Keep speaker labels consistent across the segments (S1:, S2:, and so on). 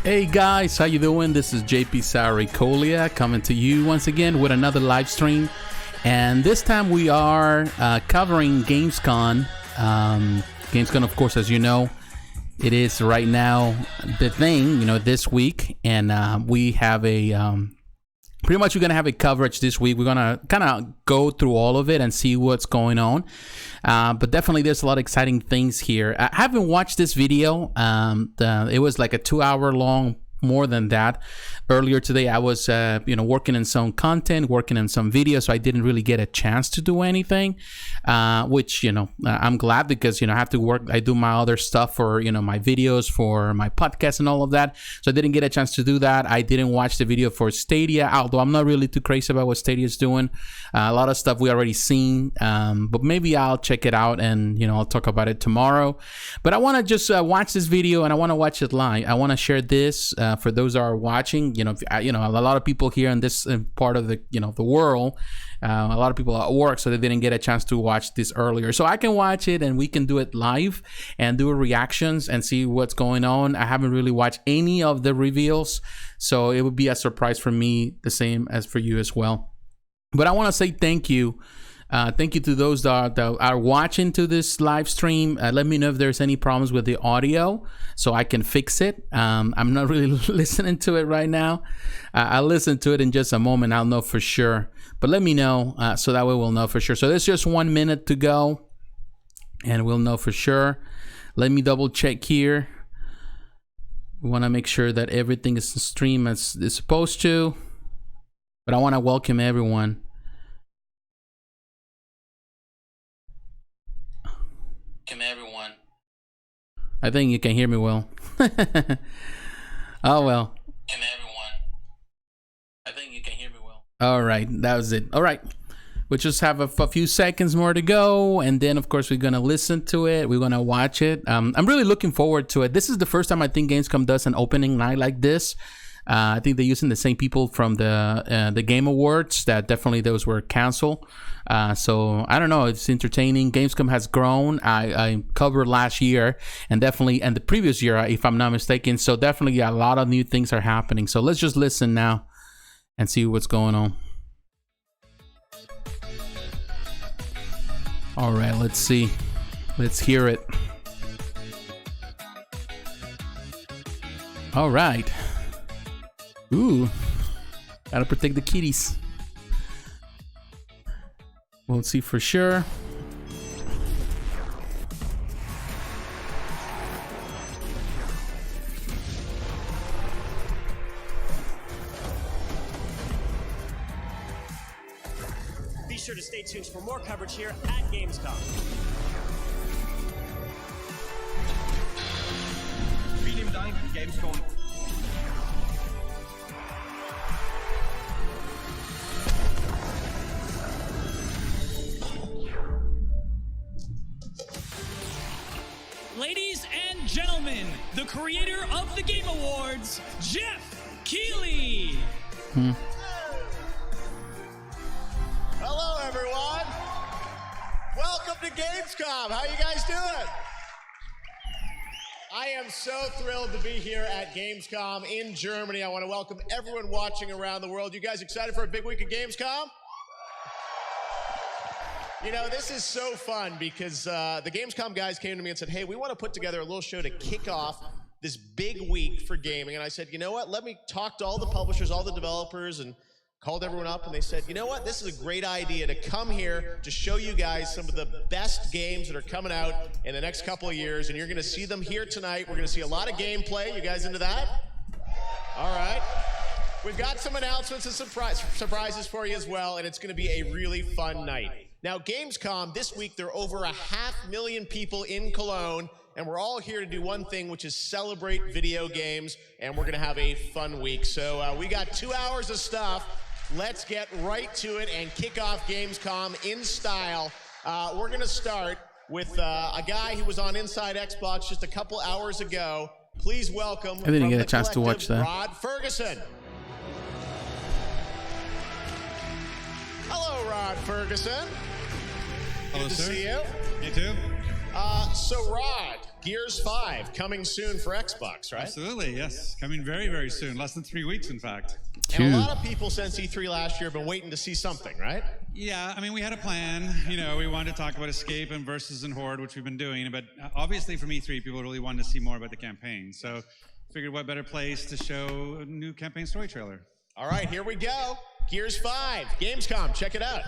S1: Hey guys, how you doing? This is jpsarrireviews coming to you once again with another live stream, and this time we are covering Gamescom. Gamescom, of course, as you know, it is right now the thing, this week, and we have a pretty much we're gonna have a coverage this week. We're gonna kind of go through all of it and see what's going on. But definitely there's a lot of exciting things here. I haven't watched this video. It was like a 2-hour long, more than that. Earlier today I was working in some content, working in some videos, so I didn't really get a chance to do anything, which I'm glad, because I have to work. I do my other stuff for my videos, for my podcast and all of that, so I didn't get a chance to do that. I didn't watch the video for Stadia, although I'm not really too crazy about what Stadia is doing. A lot of stuff we already seen, but maybe I'll check it out and I'll talk about it tomorrow. But I want to just watch this video, and I want to watch it live. I want to share this for those that are watching. A lot of people here in this part of the the world, a lot of people at work, so they didn't get a chance to watch this earlier. So I can watch it and we can do it live and do reactions and see what's going on. I haven't really watched any of the reveals, so it would be a surprise for me, the same as for you as well. But I want to say thank you. Thank you to those that are watching to this live stream. Let me know if there's any problems with the audio so I can fix it. I'm not really listening to it right now. I'll listen to it in just a moment. I'll know for sure. But let me know so that way we'll know for sure. So there's just 1 minute to go and we'll know for sure. Let me double check here. We want to make sure that everything is streamed as it's supposed to. But I want to welcome everyone. Everyone, I think you can hear me well. Oh well. Everyone, I think you can hear me well. All right, that was it. All right, we'll just have a few seconds more to go, and then of course we're gonna listen to it. We're gonna watch it. I'm really looking forward to it. This is the first time I think Gamescom does an opening night like this. I think they're using the same people from the Game Awards. That definitely those were canceled. So I don't know. It's entertaining. Gamescom has grown. I covered last year and definitely and the previous year, if I'm not mistaken. So definitely a lot of new things are happening. So let's just listen now and see what's going on. All right, let's see. Let's hear it. All right. Ooh, gotta protect the kitties. We'll see for sure.
S2: Be sure to stay tuned for more coverage here at Gamescom.
S3: Vielen Dank, Gamescom.
S4: Ladies and gentlemen, the creator of the Game Awards, Jeff Keighley.
S5: Hello, everyone. Welcome to Gamescom. How you guys doing? I am so thrilled to be here at Gamescom in Germany. I want to welcome everyone watching around the world. You guys excited for a big week of Gamescom? This is so fun because the Gamescom guys came to me and said, hey, we want to put together a little show to kick off this big week for gaming. And I said, you know what? Let me talk to all the publishers, all the developers, and called everyone up. And they said, you know what? This is a great idea to come here to show you guys some of the best games that are coming out in the next couple of years. And you're going to see them here tonight. We're going to see a lot of gameplay. You guys into that? All right. We've got some announcements and surprises for you as well. And it's going to be a really fun night. Now, Gamescom, this week, there are over 500,000 people in Cologne, and we're all here to do one thing, which is celebrate video games, and we're going to have a fun week. So we got 2 hours of stuff. Let's get right to it and kick off Gamescom in style. We're going to start with a guy who was on Inside Xbox just a couple hours ago. Please welcome,
S1: I didn't get a chance to watch that.
S5: Rod Ferguson. Hello, Rod Ferguson.
S6: Hello,
S5: Good to
S6: sir.
S5: see you.
S6: You too.
S5: So, Rod, Gears 5 coming soon for Xbox, right?
S6: Absolutely, yes. Coming very, very soon. Less than 3 weeks, in fact.
S5: And a lot of people since E3 last year have been waiting to see something, right?
S6: Yeah, I mean, we had a plan. You know, we wanted to talk about Escape and Versus and Horde, which we've been doing. But obviously from E3, people really wanted to see more about the campaign. So figured what better place to show a new campaign story trailer.
S5: All right, here we go. Gears 5, Gamescom, check it out.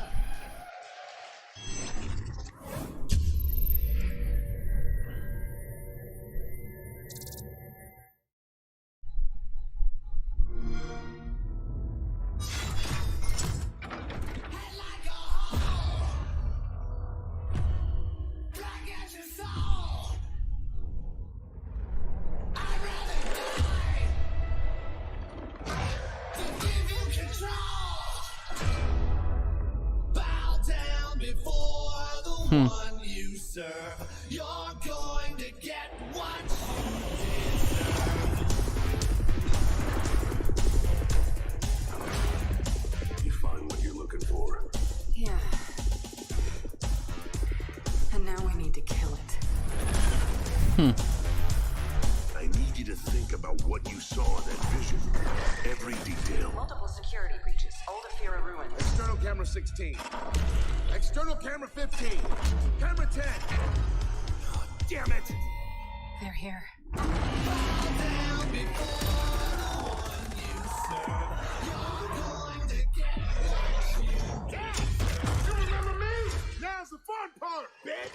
S7: One you serve, you're going to get what
S8: you find what you're looking for.
S9: Yeah. And now we need to kill it.
S8: I need you to think about what you saw in that vision. Every detail.
S9: Multiple security breaches. Old Afira ruins.
S8: External camera 16. External camera 15. Camera 10. Oh, damn it.
S9: They're here.
S8: You remember me? Now's the fun part, bitch.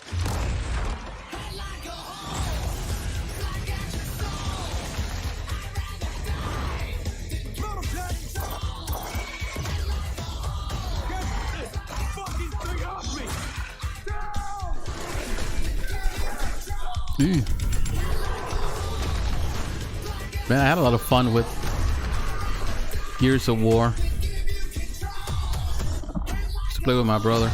S1: Man, I had a lot of fun with Gears of War. Just play with my brother.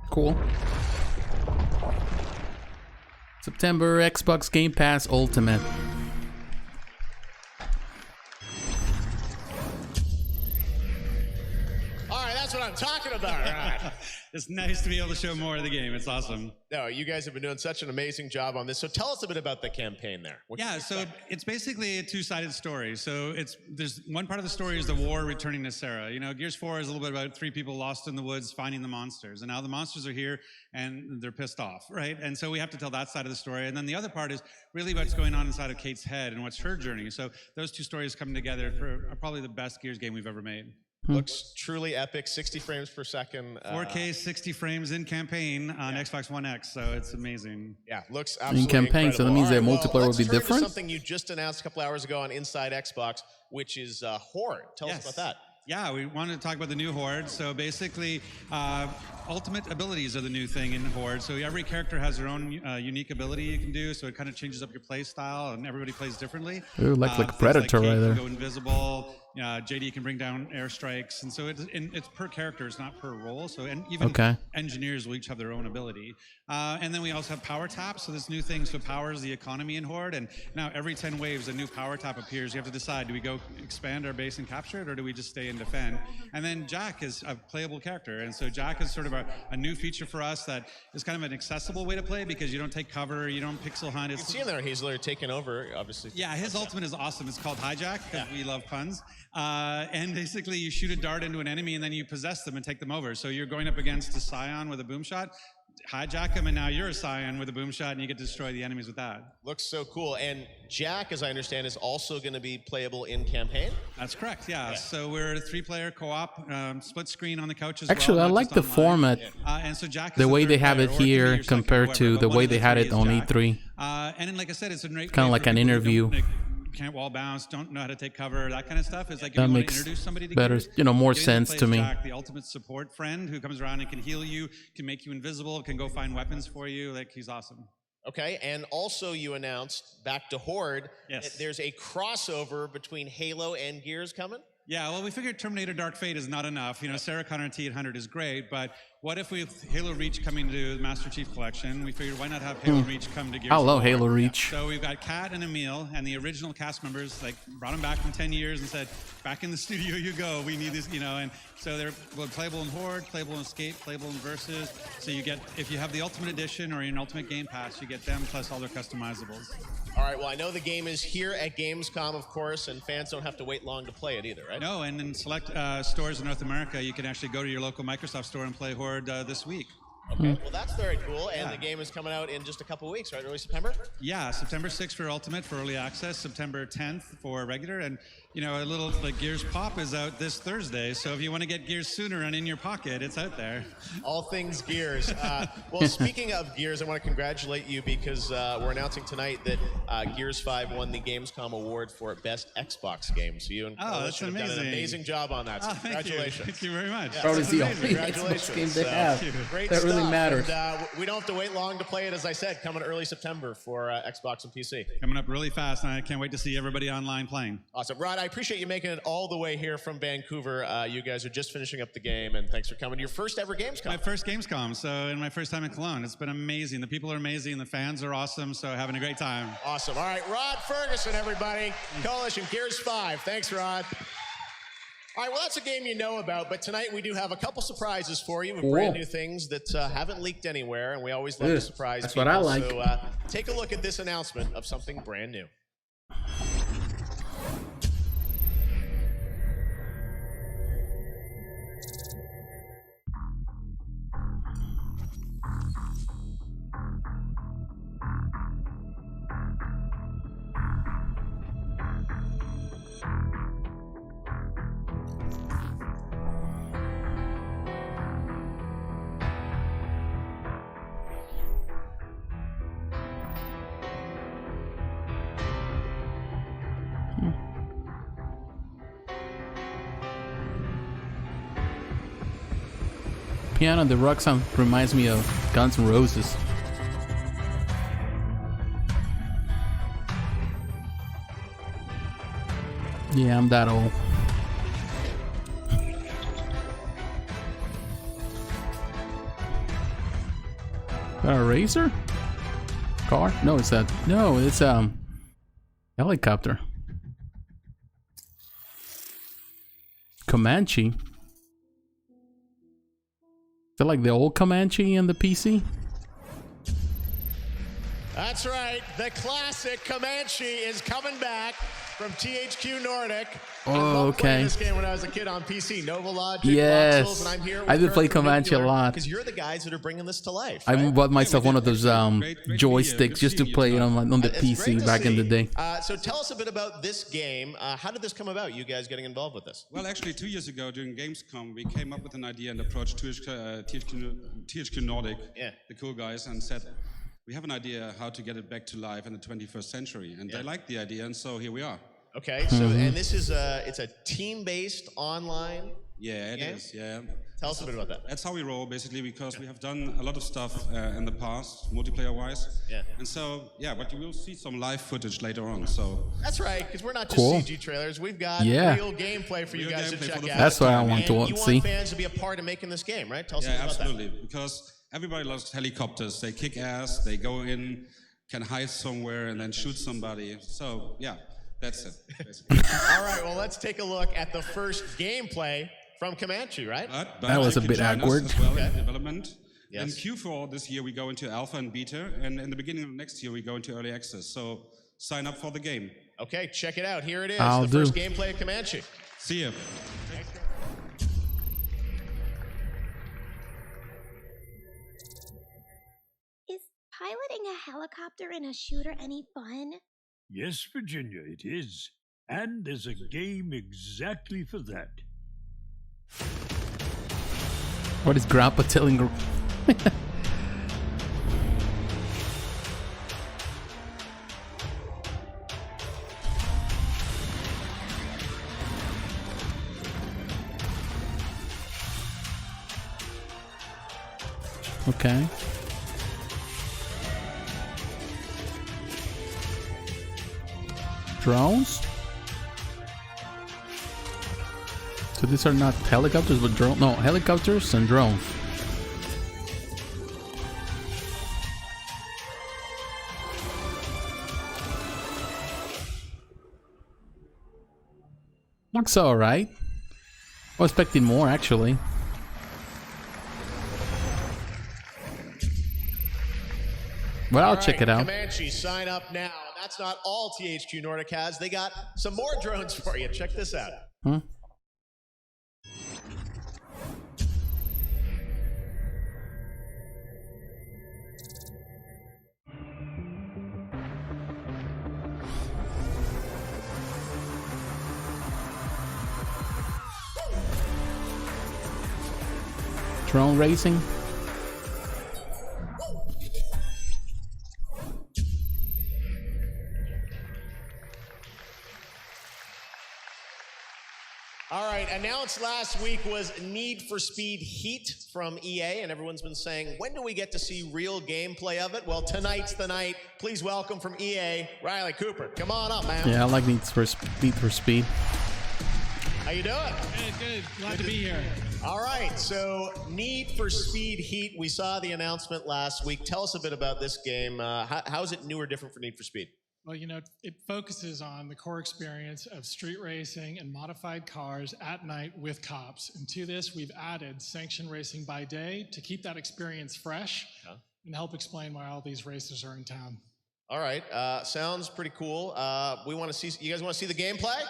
S1: Cool. September, Xbox Game Pass Ultimate.
S5: That's what I'm talking about, right?
S6: It's nice to be able to show more of the game. It's awesome.
S5: No, you guys have been doing such an amazing job on this. So tell us a bit about the campaign there.
S6: Yeah, so it's basically a two-sided story. So there's one part of the story is the war returning to Sarah. You know, Gears 4 is a little bit about 3 people lost in the woods finding the monsters. And now the monsters are here and they're pissed off, right? And so we have to tell that side of the story. And then the other part is really what's going on inside of Kate's head and what's her journey. So those two stories come together for probably the best Gears game we've ever made.
S5: Looks truly epic, 60 frames per second.
S6: 4K, 60 frames in campaign on Xbox One X, so it's amazing.
S5: Yeah, looks absolutely
S1: in campaign,
S5: incredible.
S1: so that means that
S5: Well,
S1: multiplayer will be
S5: let's turn to
S1: different?
S5: something you just announced a couple hours ago on Inside Xbox, which is Horde. Tell us about that.
S6: Yeah, we wanted to talk about the new Horde. So basically, ultimate abilities are the new thing in Horde. So every character has their own unique ability you can do. So it kind of changes up your play style, and everybody plays differently.
S1: Ooh, like Predator
S6: Kate
S1: right there.
S6: Can go invisible. JD can bring down airstrikes, and so it's per character, it's not per role. So even engineers will each have their own ability. And then we also have power taps. So this new thing powers the economy in Horde. And now every 10 waves, a new power tap appears. You have to decide: do we go expand our base and capture it, or do we just stay and defend? And then Jack is a playable character, and so Jack is sort of a new feature for us that is kind of an accessible way to play because you don't take cover, you don't pixel hunt.
S5: You can see him there; he's literally taking over, obviously.
S6: Yeah, his ultimate is awesome. It's called Hijack because we love puns. And basically, you shoot a dart into an enemy, and then you possess them and take them over. So you're going up against a Scion with a boom shot, hijack him, and now you're a Scion with a boom shot, and you get to destroy the enemies with that.
S5: Looks so cool. And Jack, as I understand, is also going to be playable in campaign?
S6: That's correct, yeah. So we're a 3-player co-op, split screen on the couch as
S1: Actually,
S6: well.
S1: I like the format,
S6: and so Jack is
S1: the way they have it here compared to the way they had it on E3.
S6: And then, like I said, it's a great
S1: kind of like an interview.
S6: Can't wall bounce, don't know how to take cover, that kind of stuff. It's like if
S1: that
S6: you want to
S1: makes
S6: introduce somebody to
S1: better,
S6: Gears,
S1: more
S6: getting
S1: sense to me.
S6: Jack, the ultimate support friend who comes around and can heal you, can make you invisible, can go find weapons for you. Like, he's awesome.
S5: Okay, and also you announced, back to Horde, that there's a crossover between Halo and Gears coming?
S6: Yeah, well, we figured Terminator Dark Fate is not enough. You know, Sarah Connor T-800 is great, but what if with Halo Reach coming to the Master Chief Collection, we figured why not have Halo Reach come to Gears
S1: I love
S6: 4?
S1: Halo Reach.
S6: So we've got Kat and Emil and the original cast members, like brought them back from 10 years and said, back in the studio you go, we need this, you know, and so they're playable in Horde, playable in Escape, playable in Versus. So you get, if you have the Ultimate Edition or an Ultimate Game Pass, you get them plus all their customizables.
S5: All right, well, I know the game is here at Gamescom, of course, and fans don't have to wait long to play it either, right?
S6: No, and in select stores in North America, you can actually go to your local Microsoft store and play Horde this week.
S5: Okay, well, that's very cool, and the game is coming out in just a couple weeks, right? Early September?
S6: Yeah, September 6th for Ultimate for early access, September 10th for regular, and you know, a little like Gears Pop is out this Thursday, so if you want to get Gears sooner and in your pocket, it's out there.
S5: All things Gears. Well, speaking of Gears, I want to congratulate you because we're announcing tonight that Gears 5 won the Gamescom award for Best Xbox Game. So you and Coalition have done an amazing job on that. So congratulations.
S6: Thank you very much.
S5: Yeah,
S1: Probably the only Xbox game they have.
S5: Great
S1: That
S5: stuff.
S1: really matters.
S5: And, we don't have to wait long to play it, as I said, coming early September for Xbox and PC.
S6: Coming up really fast, and I can't wait to see everybody online playing.
S5: Awesome. Rod, I appreciate you making it all the way here from Vancouver. You guys are just finishing up the game, and thanks for coming to your first ever Gamescom.
S6: My first Gamescom, so and my first time in Cologne. It's been amazing. The people are amazing. The fans are awesome, so having a great time.
S5: Awesome. All right, Rod Ferguson, everybody. Coalition Gears 5. Thanks, Rod. All right, well, that's a game you know about, but tonight we do have a couple surprises for you with brand new things that haven't leaked anywhere, and we always love to surprise
S1: That's
S5: people.
S1: what I like.
S5: So take a look at this announcement of something brand new.
S1: Piano on the Rock sound reminds me of Guns N' Roses. Yeah, I'm that old. A racer? Car? No, it's helicopter. Comanche. Is that like the old Comanche in the PC?
S5: That's right. The classic Comanche is coming back from THQ Nordic.
S1: Oh, okay.
S5: I played this game when I was a kid on PC. Nova Logic,
S1: yes.
S5: Voxels, and I'm here.
S1: I did play Comanche a lot.
S5: Because you're the guys that are bringing this to life.
S1: I
S5: right?
S1: bought myself one of those joysticks just to play it on the PC back in the day.
S5: So tell us a bit about this game. How did this come about, you guys getting involved with this?
S10: Well, actually, 2 years ago during Gamescom, we came up with an idea and approached THQ Nordic, the cool guys, and said, we have an idea how to get it back to life in the 21st century. And they liked the idea, and so here we are.
S5: Okay, so and this is it's a team-based online.
S10: Yeah, it is. Yeah.
S5: Tell us a bit about that.
S10: That's how we roll, basically, because we have done a lot of stuff in the past, multiplayer-wise.
S5: Yeah.
S10: And so, yeah, but you will see some live footage later on. So
S5: that's right, because we're not just CG trailers. We've got real gameplay for you guys to check out.
S1: That's what I want to see.
S5: You want fans to be a part of making this game, right? Tell us about that.
S10: Yeah, absolutely. Because everybody loves helicopters. They kick ass. They go in, can hide somewhere, and then shoot somebody. So, yeah. That's it.
S5: All right, well, let's take a look at the first gameplay from Comanche, right?
S10: But
S1: that was a bit awkward.
S10: As well in development. In Q4 this year, we go into alpha and beta, and in the beginning of next year, we go into early access. So sign up for the game.
S5: Okay, check it out. Here it is, first gameplay of Comanche.
S10: See ya.
S11: Is piloting a helicopter in a shooter any fun?
S12: Yes, Virginia, it is. And there's a game exactly for that.
S1: What is Grandpa telling her? Okay. Drones? So these are not helicopters, but drones? No, helicopters and drones. Looks alright. I was expecting more, actually. Well, I'll check it out.
S5: Comanche, sign up now. That's not all THQ Nordic has. They got some more drones for you. Check this out.
S1: Drone racing.
S5: All right, announced last week was Need for Speed Heat from EA, and everyone's been saying, when do we get to see real gameplay of it? Well, tonight's the night. Please welcome from EA, Riley Cooper. Come on up, man.
S1: Yeah, I like Need for Speed.
S5: How you doing?
S4: Good. Glad to be here.
S5: All right, so Need for Speed Heat. We saw the announcement last week. Tell us a bit about this game. How is it new or different for Need for Speed?
S13: Well, you know, it focuses on the core experience of street racing and modified cars at night with cops. And to this, we've added sanctioned racing by day to keep that experience fresh and help explain why all these races are in town.
S5: All right, sounds pretty cool. We want to see. You guys want to see the gameplay?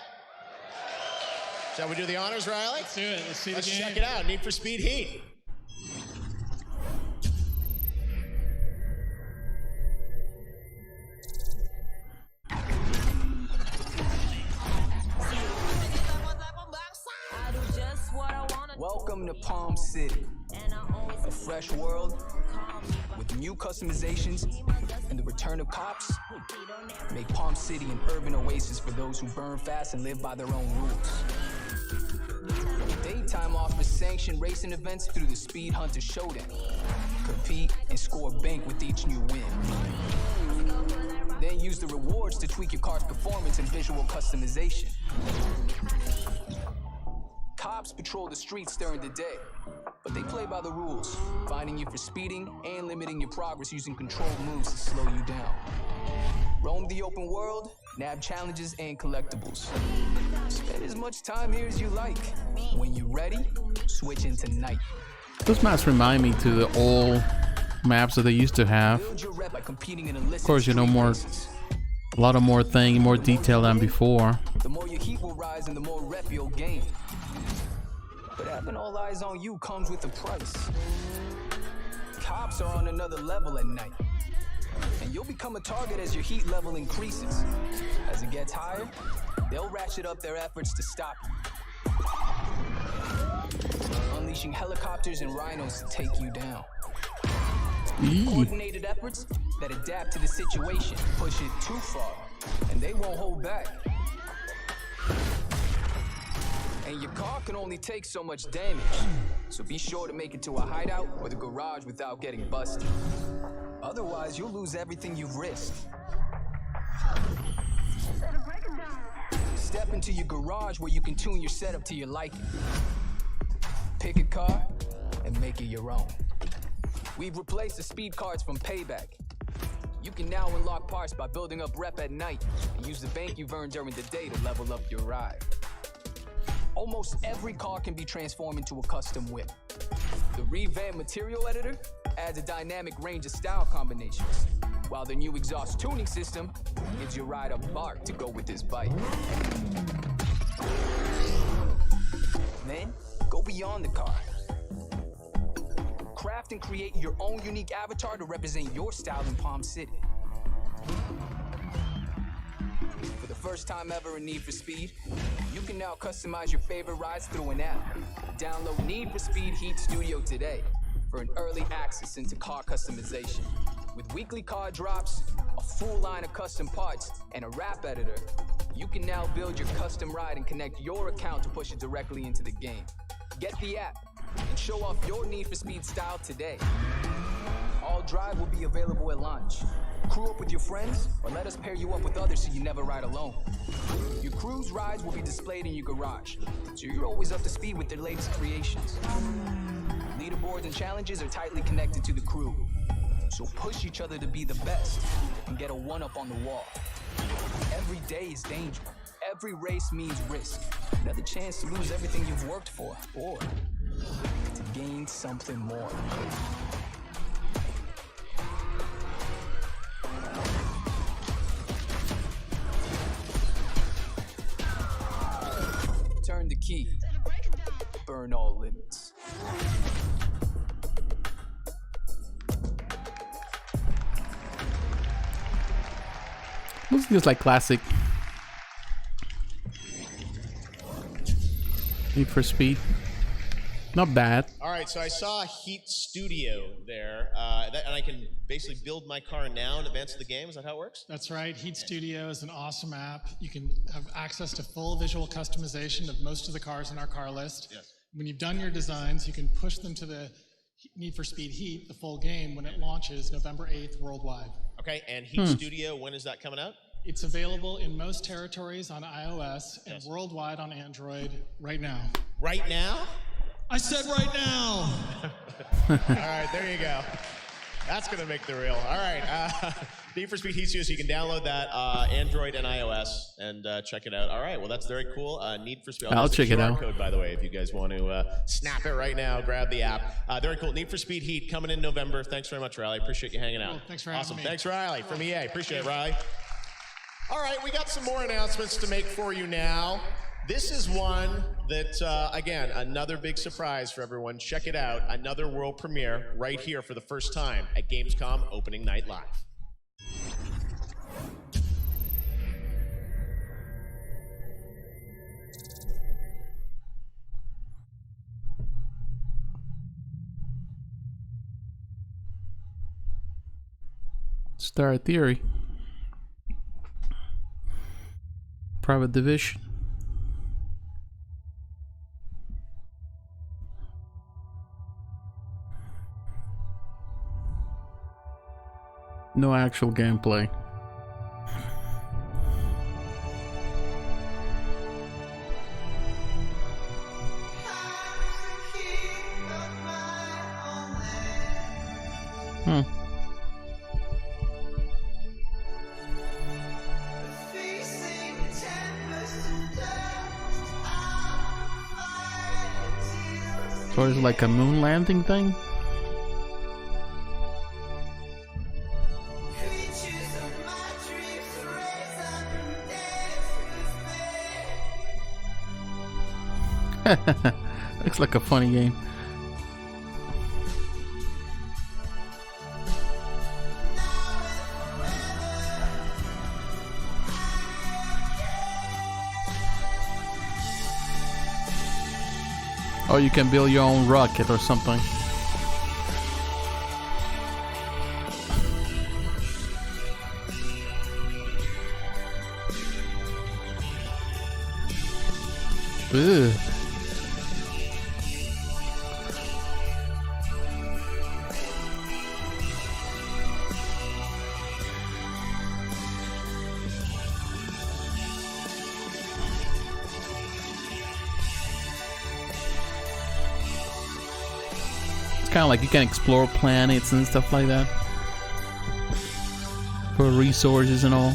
S5: Shall we do the honors, Riley?
S13: Let's do it. Let's see the game.
S5: Let's check it out. Need for Speed Heat.
S14: Welcome to Palm City, a fresh world with new customizations and the return of cops. Make Palm City an urban oasis for those who burn fast and live by their own rules. Daytime offers sanctioned racing events through the Speed Hunter Showdown. Compete and score bank with each new win. Then use the rewards to tweak your car's performance and visual customization. Cops patrol the streets during the day, but they play by the rules, finding you for speeding and limiting your progress using controlled moves to slow you down. Roam the open world, nab challenges and collectibles. Spend as much time here as you like. When you're ready, switch into night.
S1: Those maps remind me to the old maps that they used to have. Of course, you know, a lot of more detail than before.
S14: The more your heat will rise and the more rep you'll gain. But having all eyes on you comes with a price. Cops are on another level at night. And you'll become a target as your heat level increases. As it gets higher, they'll ratchet up their efforts to stop you. Unleashing helicopters and rhinos to take you down. Coordinated efforts that adapt to the situation, push it too far, and they won't hold back. And your car can only take so much damage, so be sure to make it to a hideout or the garage without getting busted. Otherwise, you'll lose everything you've risked. Step into your garage where you can tune your setup to your liking. Pick a car and make it your own. We've replaced the speed cards from Payback. You can now unlock parts by building up rep at night and use the bank you've earned during the day to level up your ride. Almost every car can be transformed into a custom whip. The revamped material editor adds a dynamic range of style combinations, while the new exhaust tuning system gives your ride a bark to go with this bike. Then, go beyond the car. Craft and create your own unique avatar to represent your style in Palm City. For the first time ever in Need for Speed, you can now customize your favorite rides through an app. Download Need for Speed Heat Studio today for an early access into car customization. With weekly car drops, a full line of custom parts, and a wrap editor, you can now build your custom ride and connect your account to push it directly into the game. Get the app and show off your Need for Speed style today. All drive will be available at launch. Crew up with your friends, or let us pair you up with others so you never ride alone. Your crew's rides will be displayed in your garage, so you're always up to speed with their latest creations. Leaderboards and challenges are tightly connected to the crew, so push each other to be the best and get a one-up on the wall. Every day is danger. every race means risk. Another chance to lose everything you've worked for, or to gain something more. Turn the key. Burn all limits.
S1: Looks just like classic Need for Speed. Not bad.
S5: All right, so I saw Heat Studio there, and I can basically build my car now in advance of the game. Is that how it works?
S13: That's right. Heat Studio is an awesome app. You can have access to full visual customization of most of the cars in our car list.
S5: Yes.
S13: When you've done your designs, you can push them to the Need for Speed Heat, the full game, when it launches November 8th worldwide.
S5: Okay, and Heat Studio, when is that coming out?
S13: It's available in most territories on iOS and worldwide on Android right now.
S5: Right now?
S13: I said right now.
S5: All right, there you go. That's going to make the reel. All right, Need for Speed Heat Studio, so you can download that, Android and iOS, and check it out. All right, well, that's very cool. Need for Speed.
S1: I'll check it out.
S5: Code, by the way, if you guys want to snap it right now, grab the app. Very cool. Need for Speed Heat coming in November. Thanks very much, Riley. Appreciate you hanging out.
S13: Cool. Thanks for having me.
S5: Thanks, Riley, from EA. Appreciate it, Riley. All right, we got some more announcements to make for you now. This is one that, again, another big surprise for everyone. Check it out. Another world premiere right here for the first time at Gamescom Opening Night Live.
S1: Star Theory. Private Division. No actual gameplay. So it's like a moon landing thing? Looks like a funny game. Oh, you can build your own rocket or something. Ugh. Kind of like you can explore planets and stuff like that for resources and all.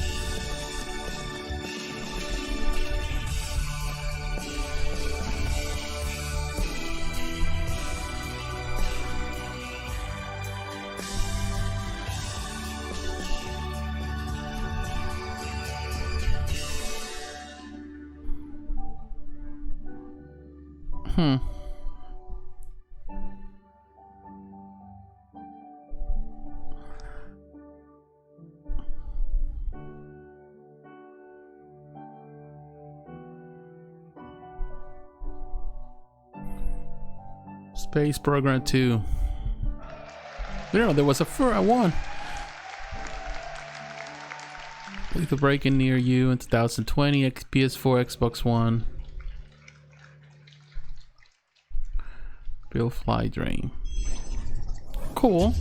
S1: Space Program 2. We don't know there was a one. Lethal Break-In near you in 2020. PS4, Xbox One. Bill Fly Drain. Cool.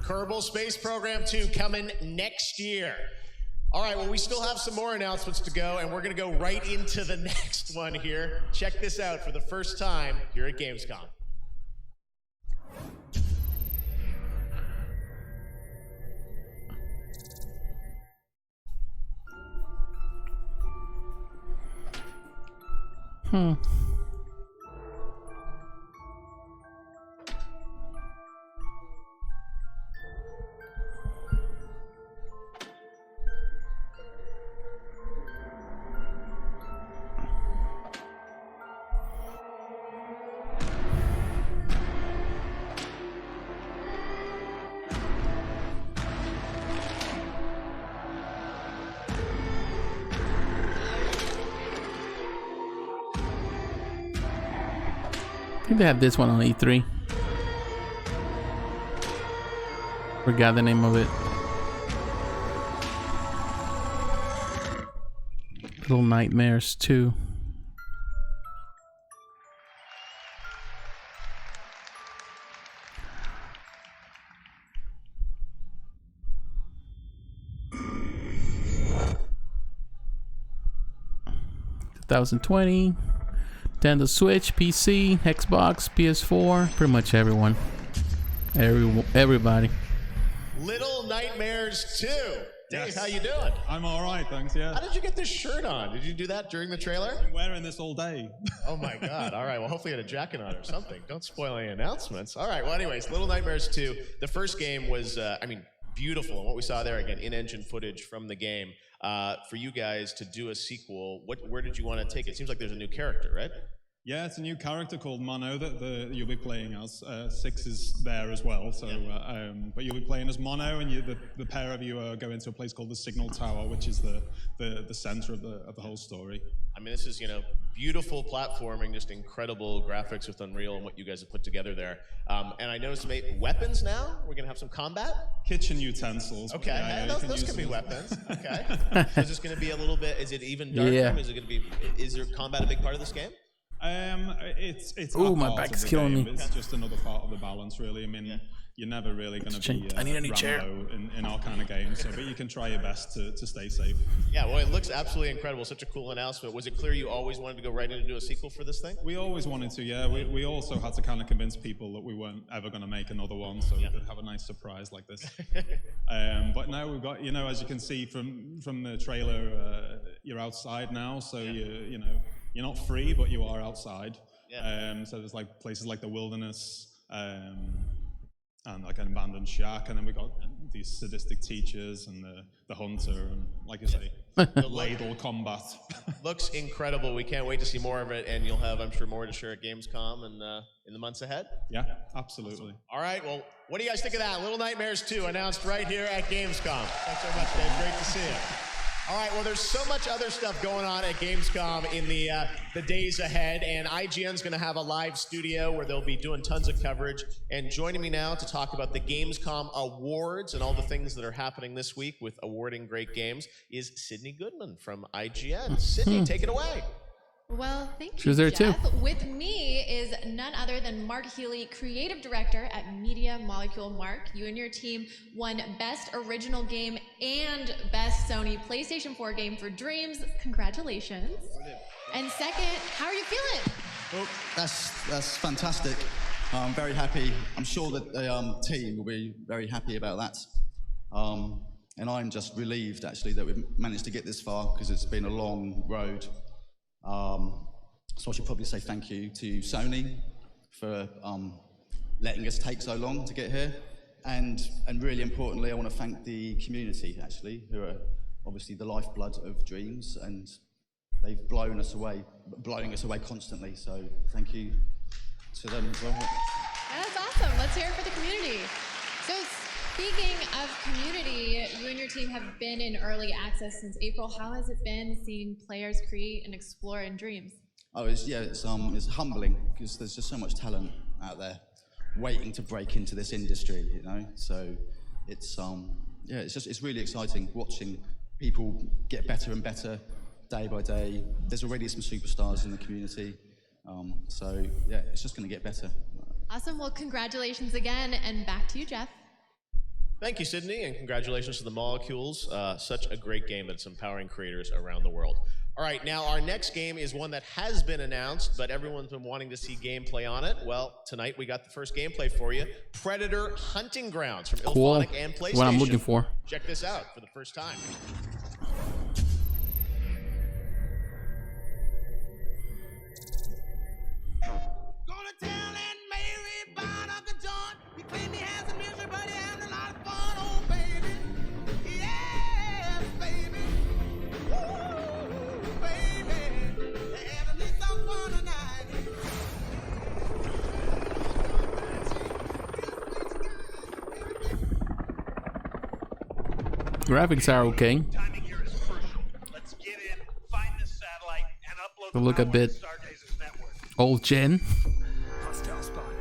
S5: Kerbal Space Program 2 coming next year. All right, well, we still have some more announcements to go, and we're going to go right into the next one here. Check this out for the first time here at Gamescom.
S1: I think they have this one on E3. Forgot the name of it. Little Nightmares 2. $2020. Nintendo Switch, PC, Xbox, PS4, pretty much everyone. Everybody.
S5: Little Nightmares 2. Dave,
S15: Yes.
S5: how you doing?
S15: I'm all right, thanks. Yeah.
S5: How did you get this shirt on? Did you do that during the trailer?
S15: I'm wearing this all day.
S5: Oh my God. All right. Well, hopefully you had a jacket on or something. Don't spoil any announcements. All right. Well, anyways, Little Nightmares 2. The first game was, beautiful. And what we saw there, again, in-engine footage from the game. For you guys to do a sequel, where did you want to take it? It seems like there's a new character, right?
S15: Yeah, it's a new character called Mono that you'll be playing as. Six is there as well, so but you'll be playing as Mono, and the pair of you are going to a place called the Signal Tower, which is the center of the whole story.
S5: I mean, this is beautiful platforming, just incredible graphics with Unreal and what you guys have put together there. And I noticed weapons now. We're gonna have some combat.
S15: Kitchen utensils.
S5: Okay,
S15: Yeah,
S5: those can be weapons. Okay. Is this gonna be a little bit? Is it even darker?
S1: Yeah.
S5: Is it gonna be? Is there combat a big part of this game?
S15: It's
S1: Ooh,
S15: a
S1: my
S15: part
S1: back's
S15: of the
S1: killing
S15: game.
S1: me.
S15: It's just another part of the balance, really. I mean, you're never really going to be
S1: I need a new chair.
S15: Rambo in our kind of games, but you can try your best to stay safe.
S5: Yeah, well, it looks absolutely incredible. Such a cool announcement. Was it clear you always wanted to go right in and do a sequel for this thing?
S15: We always wanted to, yeah. We also had to kind of convince people that we weren't ever going to make another one, so we could have a nice surprise like this. But now we've got, as you can see from the trailer, you're outside now, so you're not free, but you are outside. Yeah. So there's like places like the wilderness, and like an abandoned shack, and then we got these sadistic teachers and the hunter, and like you say, the ladle combat.
S5: Looks incredible. We can't wait to see more of it, and you'll have, I'm sure, more to share at Gamescom and in the months ahead.
S15: Yeah, absolutely.
S5: All right, well, what do you guys think of that? Little Nightmares 2 announced right here at Gamescom. Thanks so much, Dave. Great to see you. All right, well, there's so much other stuff going on at Gamescom in the days ahead, and IGN's going to have a live studio where they'll be doing tons of coverage. And joining me now to talk about the Gamescom Awards and all the things that are happening this week with awarding great games is Sydney Goodman from IGN. Sydney, take it away.
S16: Well, thank you,
S1: She was there
S16: Jeff.
S1: too.
S16: With me is none other than Mark Healy, Creative Director at Media Molecule. Mark, you and your team won Best Original Game and Best Sony PlayStation 4 Game for Dreams. Congratulations. And second, how are you feeling?
S17: Well, that's fantastic. I'm very happy. I'm sure that the team will be very happy about that. And I'm just relieved, actually, that we've managed to get this far, because it's been a long road. So I should probably say thank you to Sony for letting us take so long to get here, and really importantly, I want to thank the community, actually, who are obviously the lifeblood of Dreams, and they've blowing us away constantly. So thank you to them as well.
S16: That's awesome. Let's hear it for the community. So speaking of community, you and your team have been in early access since April. How has it been seeing players create and explore in Dreams?
S17: Oh, it's humbling, because there's just so much talent out there waiting to break into this industry, So it's really exciting watching people get better and better day by day. There's already some superstars in the community, so yeah, it's just going to get better.
S16: Awesome. Well, congratulations again, and back to you, Jeff.
S5: Thank you, Sydney, and congratulations to the Molecules. Such a great game that's empowering creators around the world. All right, now our next game is one that has been announced, but everyone's been wanting to see gameplay on it. Well, tonight we got the first gameplay for you. Predator Hunting Grounds from Ilphonic and PlayStation.
S1: What I'm looking for.
S5: Check this out for the first time.
S1: Graphics are okay.
S8: Timing here is crucial. Let's get in, find this satellite, and upload
S1: They look a
S8: the
S1: bit
S8: Stargazer's network.
S1: old gen.
S8: Hostile spotted.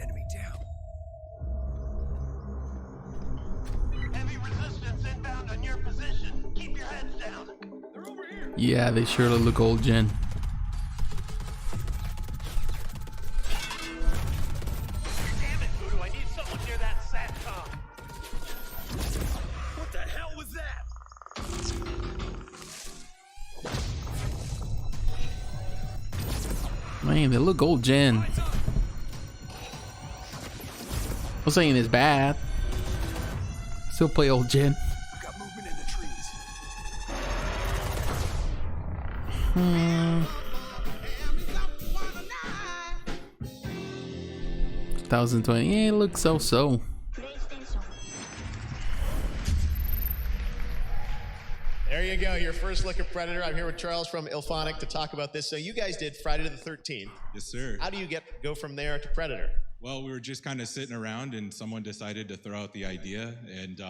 S8: Enemy down. Heavy resistance inbound on your position. Keep your heads down. They're over here.
S1: Yeah, they surely look old gen.
S8: Damn it, Voodoo. I need someone near that SATCOM. What the hell was that?
S1: Man, they look old gen. I'm saying it's bad. Still play old gen.
S8: Got movement in the trees.
S1: 2020. Yeah, it looks so.
S5: There you go, your first look at Predator. I'm here with Charles from Ilphonic to talk about this. So you guys did Friday the 13th.
S10: Yes, sir.
S5: How do you go from there to Predator?
S10: Well, we were just kind of sitting around and someone decided to throw out the idea, and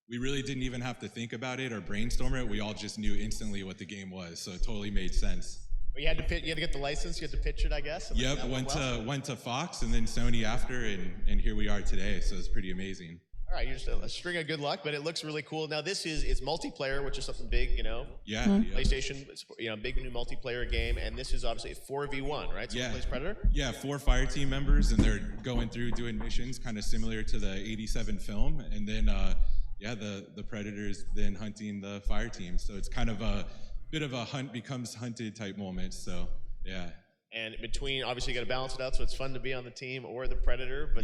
S10: we really didn't even have to think about it or brainstorm it. We all just knew instantly what the game was, so it totally made sense.
S5: Well, you had to get the license, you had to pitch it, I guess?
S10: Yep, went to Fox and then Sony after, and here we are today, so it's pretty amazing.
S5: All right, you're just a string of good luck, but it looks really cool. Now it's multiplayer, which is something big, you know?
S10: Yeah.
S5: PlayStation, big new multiplayer game, and this is obviously a 4v1, right? So
S10: Yeah.
S5: plays Predator?
S10: Yeah, 4 fire team members, and they're going through doing missions, kind of similar to the 87 film, and then the Predators then hunting the fire team. So it's kind of a bit of a hunt becomes hunted type moment. So yeah.
S5: And between, obviously you got to balance it out, so it's fun to be on the team or the Predator, but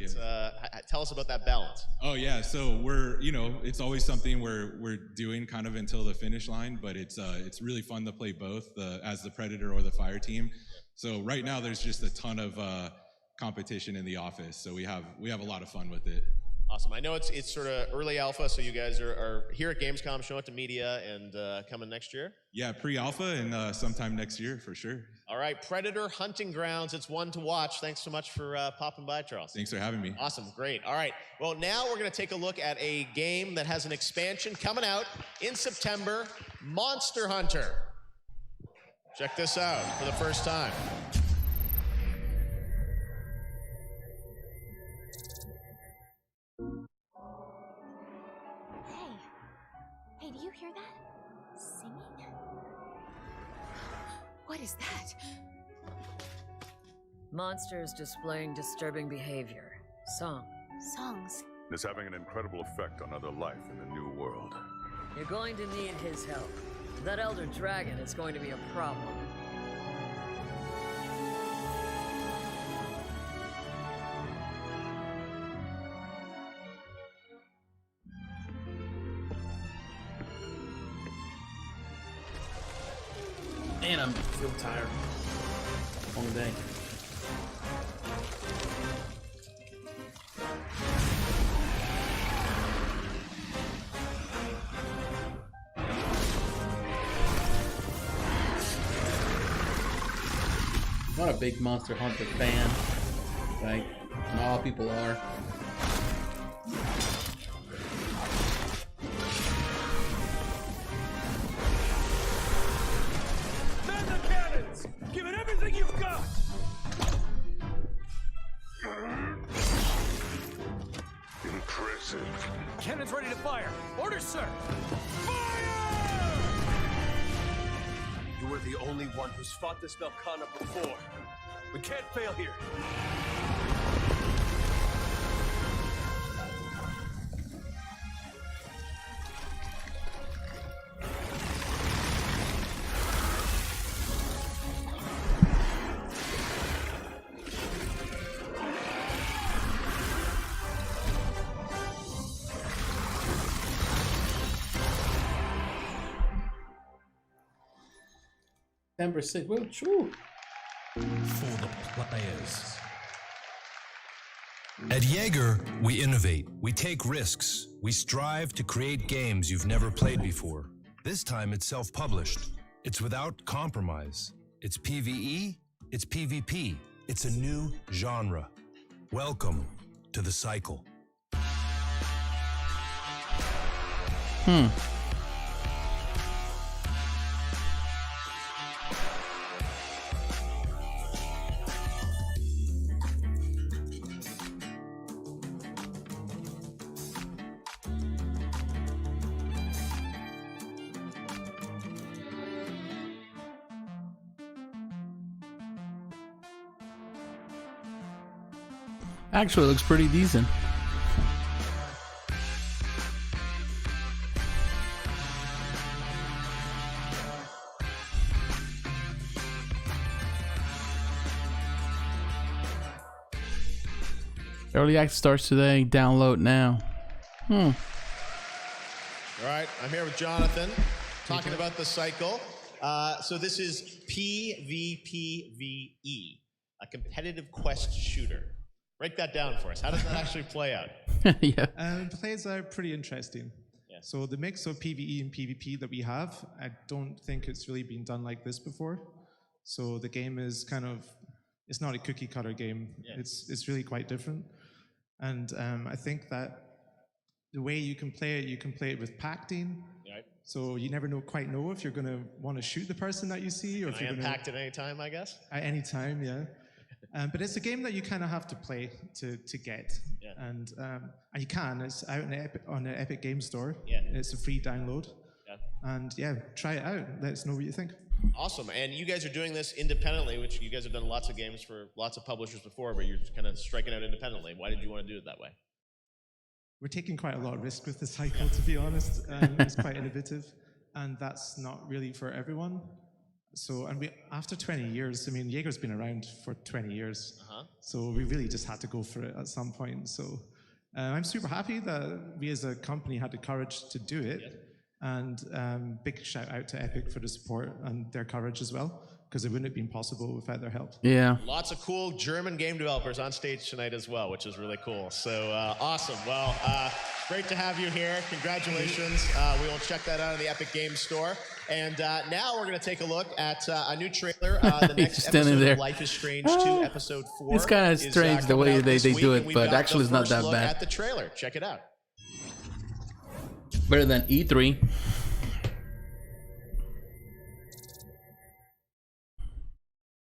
S5: tell us about that balance.
S10: Oh yeah, so we're, it's always something we're doing kind of until the finish line, but it's really fun to play both as the Predator or the fire team. So right now there's just a ton of competition in the office, so we have a lot of fun with it.
S5: Awesome. I know it's sort of early alpha, so you guys are here at Gamescom, showing it to media, and coming next year?
S10: Yeah, pre-alpha and sometime next year for sure.
S5: All right, Predator Hunting Grounds. It's one to watch. Thanks so much for popping by, Charles.
S10: Thanks for having me.
S5: Awesome, great. All right, well, now we're going to take a look at a game that has an expansion coming out in September, Monster Hunter. Check this out for the first time.
S11: Hey, do you hear that? Singing? What is that?
S18: Monsters displaying disturbing behavior.
S11: Songs.
S19: It's having an incredible effect on other life in the new world.
S18: You're going to need his help. That Elder Dragon is going to be a problem.
S1: Man, I feel tired. Long day. I'm not a big Monster Hunter fan. Like, not all people are.
S8: Man the cannons! Give it everything you've got!
S19: Impressive.
S8: Cannons ready to fire. Orders, sir! You were the only one who's fought this Velkhana before. We can't fail here.
S1: September 6th. Well, true.
S20: For the players. At Jaeger, we innovate, we take risks, we strive to create games you've never played before. This time it's self-published. It's without compromise. It's PvE, it's PvP. It's a new genre. Welcome to the cycle.
S1: Actually, it looks pretty decent. Early access starts today. Download now.
S5: All right, I'm here with Jonathan, talking about the cycle. So this is PvPvE, a competitive quest shooter. Break that down for us. How does that actually play out?
S1: Yeah.
S21: It plays out pretty interesting. Yeah. So the mix of PvE and PvP that we have, I don't think it's really been done like this before. So the game is kind of, it's not a cookie cutter game. Yeah. It's really quite different. And I think that the way you can play it with pacting. Right. So you never quite know if you're going to want to shoot the person that you see, or if you're going to
S5: packed at any time, I guess.
S21: At any time, yeah. But it's a game that you kind of have to play to get, yeah. And you can. It's out on the Epic Games Store. Yeah. It's a free download. Yeah. And yeah, try it out. Let us know what you think.
S5: Awesome. And you guys are doing this independently, which you guys have done lots of games for lots of publishers before, but you're kind of striking out independently. Why did you want to do it that way?
S21: We're taking quite a lot of risk with the cycle, to be honest. It's quite innovative, and that's not really for everyone. So, and after 20 years, I mean, Jaeger's been around for 20 years, so we really just had to go for it at some point. So I'm super happy that we as a company had the courage to do it, and big shout out to Epic for the support and their courage as well, because it wouldn't have been possible without their help.
S1: Yeah.
S5: Lots of cool German game developers on stage tonight as well, which is really cool. So awesome. Well, great to have you here. Congratulations. We will check that out in the Epic Games Store. And now we're going to take a look at a new trailer. The next episode of Life is Strange 2, Episode 4.
S1: It's kind of strange the way they do it, but actually it's not that bad.
S5: At the trailer. Check it out.
S1: Better than E3.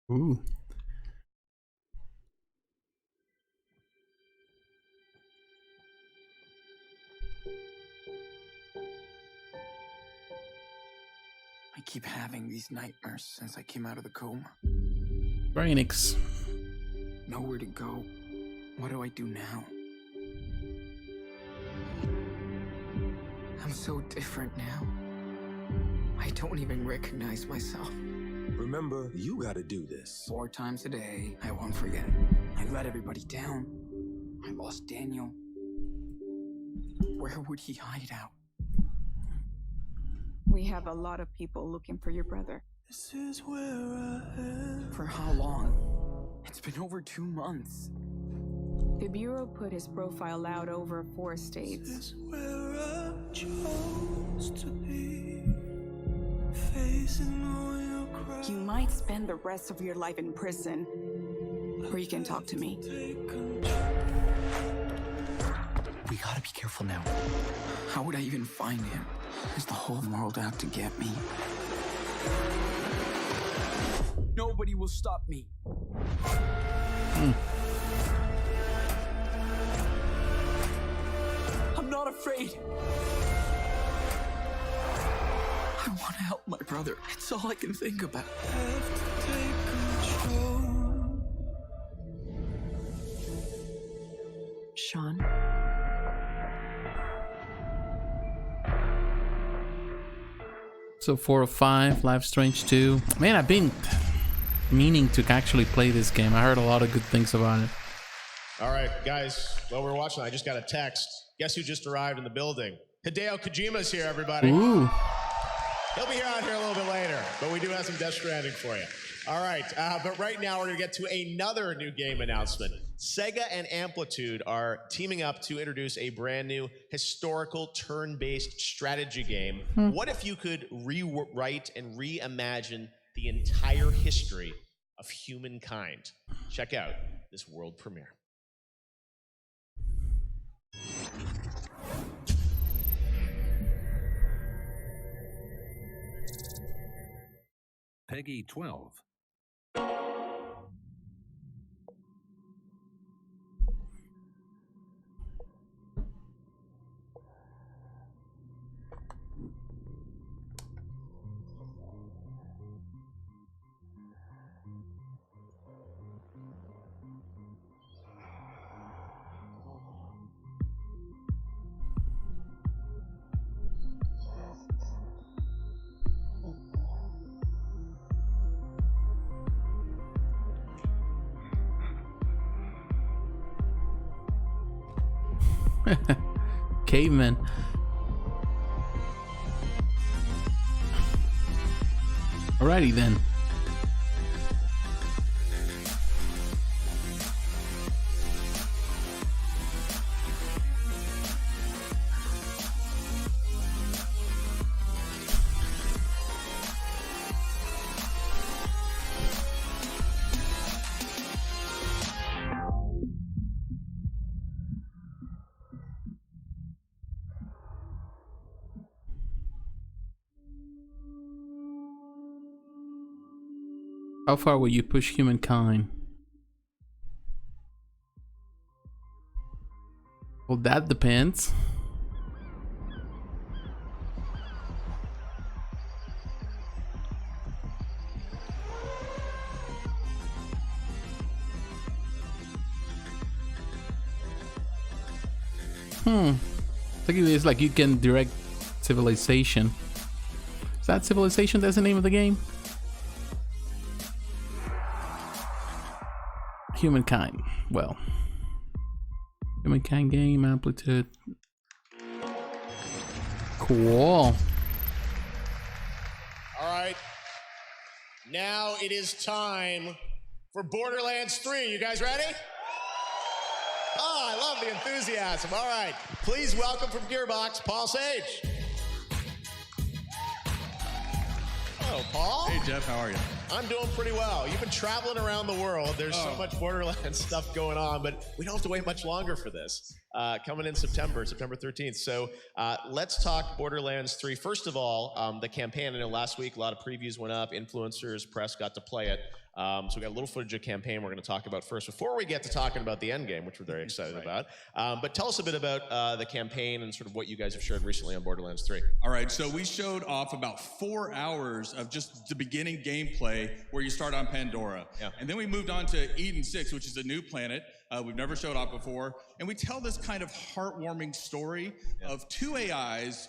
S1: Ooh.
S22: I keep having these nightmares since I came out of the coma.
S1: Brainix.
S22: Nowhere to go. What do I do now? I'm so different now. I don't even recognize myself.
S23: Remember, you gotta do this.
S22: 4 times a day, I won't forget. I let everybody down. I lost Daniel. Where would he hide out?
S24: We have a lot of people looking for your brother.
S23: This is where I am.
S22: For how long? It's been over 2 months.
S24: The Bureau put his profile out over 4 states.
S23: This is where I chose to be. Facing all your cries.
S24: You might spend the rest of your life in prison, or you can talk to me.
S22: We gotta be careful now. How would I even find him? Is the whole world out to get me? Nobody will stop me. I'm not afraid. I want to help my brother. It's all I can think about.
S24: Sean?
S1: So 4 of 5, Life is Strange 2. Man, I've been meaning to actually play this game. I heard a lot of good things about it.
S5: All right, guys, while we're watching, I just got a text. Guess who just arrived in the building? Hideo Kojima's here, everybody.
S1: Ooh.
S5: He'll be out here a little bit later, but we do have some Death Stranding for you. All right, but right now we're going to get to another new game announcement. Sega and Amplitude are teaming up to introduce a brand new historical turn-based strategy game. What if you could rewrite and reimagine the entire history of humankind? Check out this world premiere.
S2: Peggy 12.
S1: Caveman. Alrighty then. How far will you push Humankind? Well, that depends. I think it's like you can direct Civilization. Is that Civilization? That's the name of the game? Humankind. Well, Humankind game amplitude. Cool.
S5: All right. Now it is time for Borderlands 3. You guys ready? Oh, I love the enthusiasm. All right. Please welcome from Gearbox, Paul Sage. Hello, Paul.
S3: Hey, Jeff. How are you?
S5: I'm doing pretty well. You've been traveling around the world. There's so much Borderlands stuff going on, but we don't have to wait much longer for this. Coming in September 13th. So let's talk Borderlands 3. First of all, the campaign. I know last week a lot of previews went up. Influencers, press got to play it. So we got a little footage of campaign we're going to talk about first before we get to talking about the end game, which we're very excited about. But tell us a bit about the campaign and sort of what you guys have shared recently on Borderlands 3.
S3: All right, so we showed off about 4 hours of just the beginning gameplay where you start on Pandora.
S5: Yeah.
S3: And then we moved on to Eden 6, which is a new planet we've never showed off before. And we tell this kind of heartwarming story of 2 AIs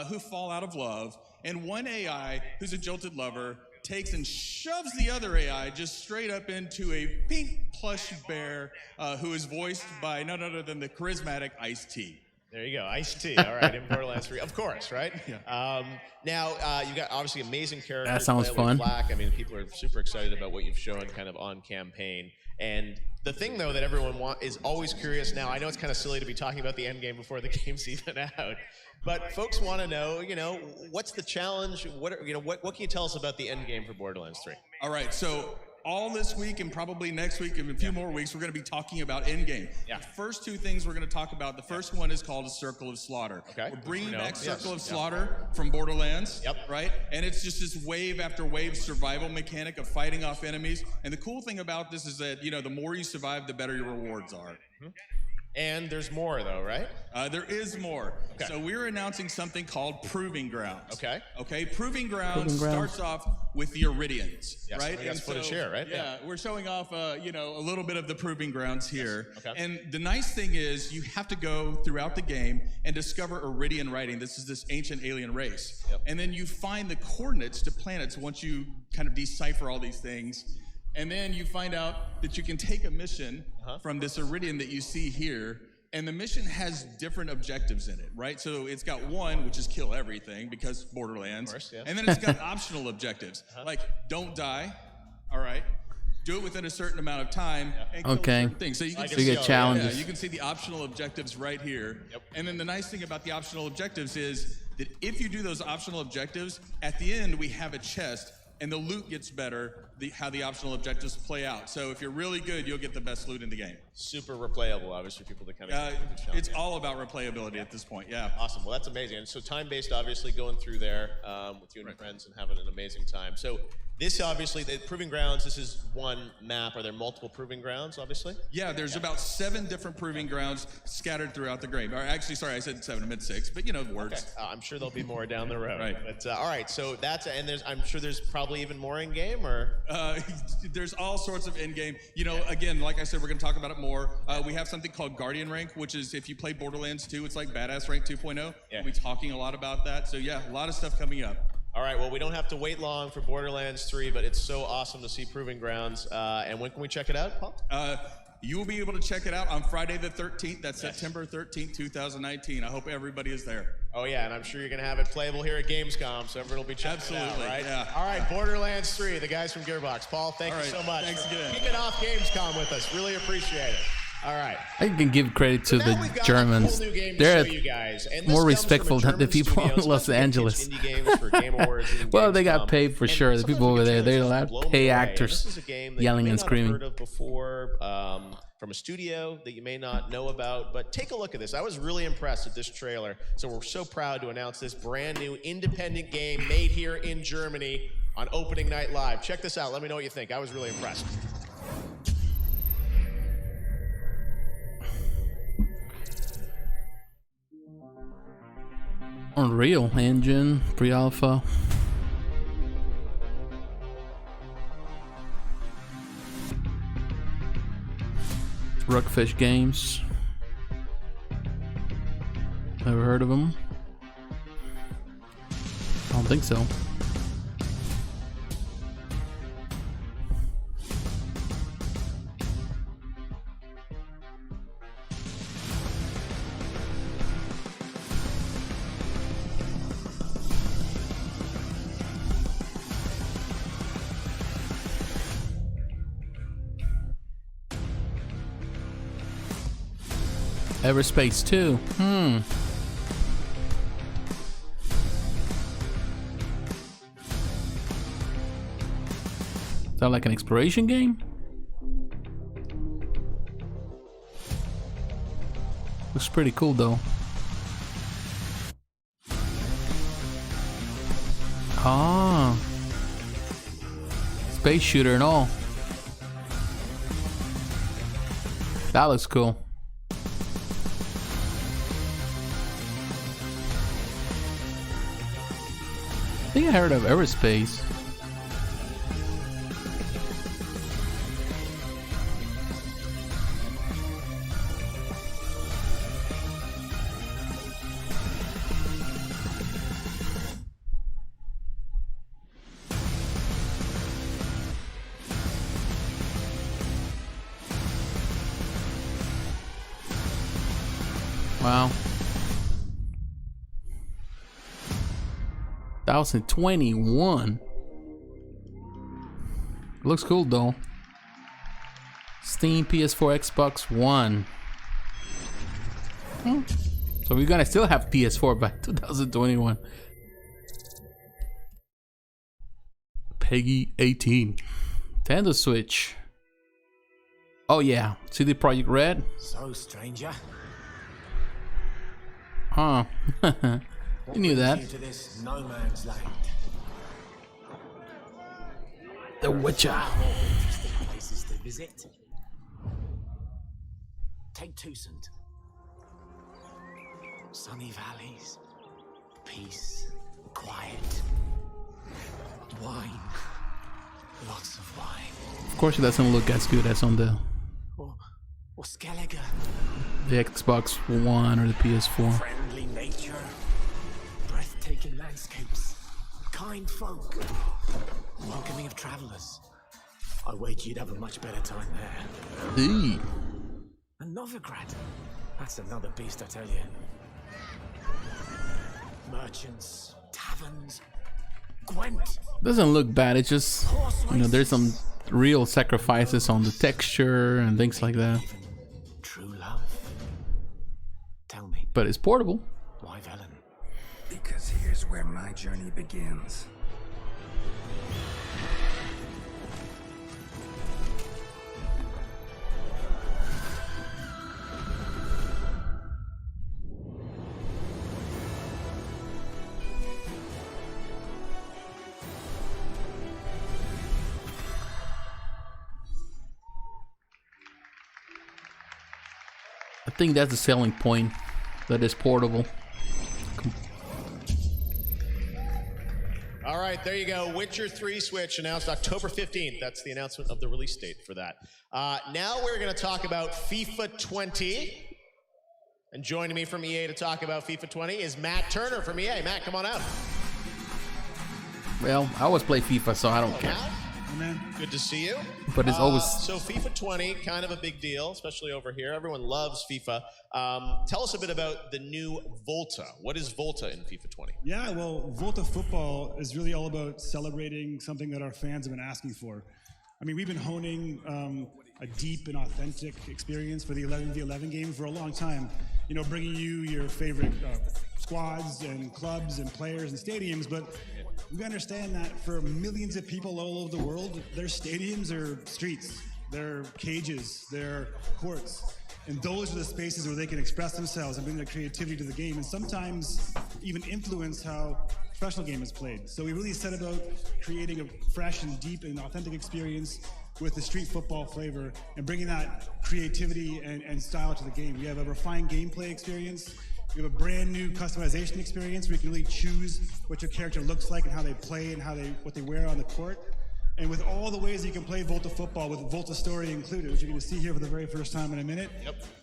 S3: who fall out of love, and one AI who's a jilted lover takes and shoves the other AI just straight up into a pink plush bear who is voiced by none other than the charismatic Ice-T.
S5: There you go, Ice-T. All right, in Borderlands 3, of course, right?
S3: Yeah.
S5: Now, you've got obviously amazing characters.
S1: That sounds
S5: playable
S1: fun.
S5: Black. I mean, people are super excited about what you've shown kind of on campaign. And the thing, though, that everyone is always curious now, I know it's kind of silly to be talking about the end game before the game's even out, but folks want to know, what's the challenge? What can you tell us about the end game for Borderlands 3?
S3: All right, so all this week and probably next week and a few more weeks, we're going to be talking about endgame.
S5: Yeah.
S3: The first 2 things we're going to talk about, the first one is called a Circle of Slaughter.
S5: Okay.
S3: We're bringing back Circle of Slaughter from Borderlands, right? And it's just this wave after wave survival mechanic of fighting off enemies. And the cool thing about this is that, the more you survive, the better your rewards are.
S5: And there's more, though, right?
S3: There is more.
S5: Okay.
S3: So we're announcing something called Proving Grounds.
S5: Okay.
S3: Okay, Proving Grounds starts off with the Iridians,
S5: Yes,
S3: right?
S5: we got footage here, right?
S3: Yeah, we're showing off, a little bit of the Proving Grounds here.
S5: Okay.
S3: And the nice thing is you have to go throughout the game and discover Iridian writing. This is this ancient alien race.
S5: Yep.
S3: And then you find the coordinates to planets once you kind of decipher all these things. And then you find out that you can take a mission from this Iridian that you see here. And the mission has different objectives in it, right? So it's got one, which is kill everything because Borderlands.
S5: Of course, yeah.
S3: And then it's got optional objectives, like don't die, all right? Do it within a certain amount of time and kill certain things. So you can
S1: get challenges.
S3: Yeah, you can see the optional objectives right here.
S5: Yep.
S3: And then the nice thing about the optional objectives is that if you do those optional objectives, at the end we have a chest and the loot gets better how the optional objectives play out. So if you're really good, you'll get the best loot in the game.
S5: super replayable, obviously, for people that kind of.
S3: It's all about replayability at this point. Yeah.
S5: Awesome. Well, that's amazing. And so time-based, obviously, going through there with you and your friends and having an amazing time. So this, obviously, the Proving Grounds, this is one map. Are there multiple Proving Grounds, obviously?
S3: Yeah, there's about 7 different Proving Grounds scattered throughout the game. Or actually, sorry, I said 7, I meant 6, but you know, words.
S5: Okay. I'm sure there'll be more down the road.
S3: Right.
S5: But, all right, so that's, and I'm sure there's probably even more in-game, or?
S3: There's all sorts of in-game. You know, again, like I said, we're going to talk about it more. We have something called Guardian Rank, which is if you play Borderlands 2, it's like Badass Rank 2.0. Yeah. We'll be talking a lot about that. So yeah, a lot of stuff coming up.
S5: All right, well, we don't have to wait long for Borderlands 3, but it's so awesome to see Proving Grounds. And when can we check it out, Paul?
S3: You will be able to check it out on Friday the 13th. That's September 13th, 2019. I hope everybody is there.
S5: Oh, yeah, and I'm sure you're going to have it playable here at Gamescom, so everyone will be checking it out, right?
S3: Yeah.
S5: All right, Borderlands 3, the guys from Gearbox. Paul, thank you so much.
S3: Thanks again.
S5: Kicking off Gamescom with us. Really appreciate it. All right.
S1: I can give credit to the Germans. They're more respectful than the people in Los Angeles. Well, they got paid for sure. The people over there, they're allowed to pay actors yelling and screaming.
S5: Heard of before, from a studio that you may not know about, but take a look at this. I was really impressed with this trailer. So we're so proud to announce this brand new independent game made here in Germany on opening night live. Check this out. Let me know what you think. I was really impressed.
S1: Unreal Engine, pre-alpha. Rockfish Games. Never heard of them. I don't think so. Everspace 2. Is that like an exploration game? Looks pretty cool though. Ah. Space shooter and all. That looks cool. I think I heard of Everspace. Wow. 2021. Looks cool though. Steam, PS4, Xbox One. So we're gonna still have PS4 by 2021. Peggy 18. Nintendo Switch. Oh yeah, CD Projekt Red.
S22: So, stranger.
S1: Huh. You knew that.
S22: You to this no man's land.
S1: The Witcher.
S22: More interesting places to visit. Take Tusent. Sunny valleys, peace, quiet, wine, lots of wine.
S1: Of course, it doesn't look as good as on the
S22: Skellige.
S1: The Xbox One or the PS4.
S22: Friendly nature, breathtaking landscapes, kind folk, welcoming of travelers. I wager you'd have a much better time there.
S1: Hey.
S22: And Novigrad, that's another beast, I tell you. Merchants, taverns, Gwent.
S1: Doesn't look bad. It's just, you know, there's some real sacrifices on the texture and things like that.
S22: True love. Tell me.
S1: But it's portable.
S22: Why Velen? Because here's where my journey begins.
S1: think that's the selling point, that it's portable.
S5: All right, there you go. Witcher 3 Switch announced October 15th. That's the announcement of the release date for that. Now we're going to talk about FIFA 20. And joining me from EA to talk about FIFA 20 is Matt Turner from EA. Matt, come on out.
S1: Well, I always play FIFA, so I don't care.
S5: Good to see you.
S1: But it's always...
S5: So FIFA 20, kind of a big deal, especially over here. Everyone loves FIFA. Tell us a bit about the new Volta. What is Volta in FIFA 20?
S2: Yeah, well, Volta Football is really all about celebrating something that our fans have been asking for. I mean, we've been honing a deep and authentic experience for the 11v11 game for a long time. You know, bringing you your favorite squads and clubs and players and stadiums, but we understand that for millions of people all over the world, their stadiums are streets, they're cages, they're courts. And those are the spaces where they can express themselves and bring their creativity to the game, and sometimes even influence how a professional game is played. So we really set about creating a fresh and deep and authentic experience with the street football flavor and bringing that creativity and style to the game. We have a refined gameplay experience. We have a brand new customization experience where you can really choose what your character looks like and how they play and what they wear on the court. And with all the ways that you can play Volta football with Volta Story included, which you're going to see here for the very first time in a minute,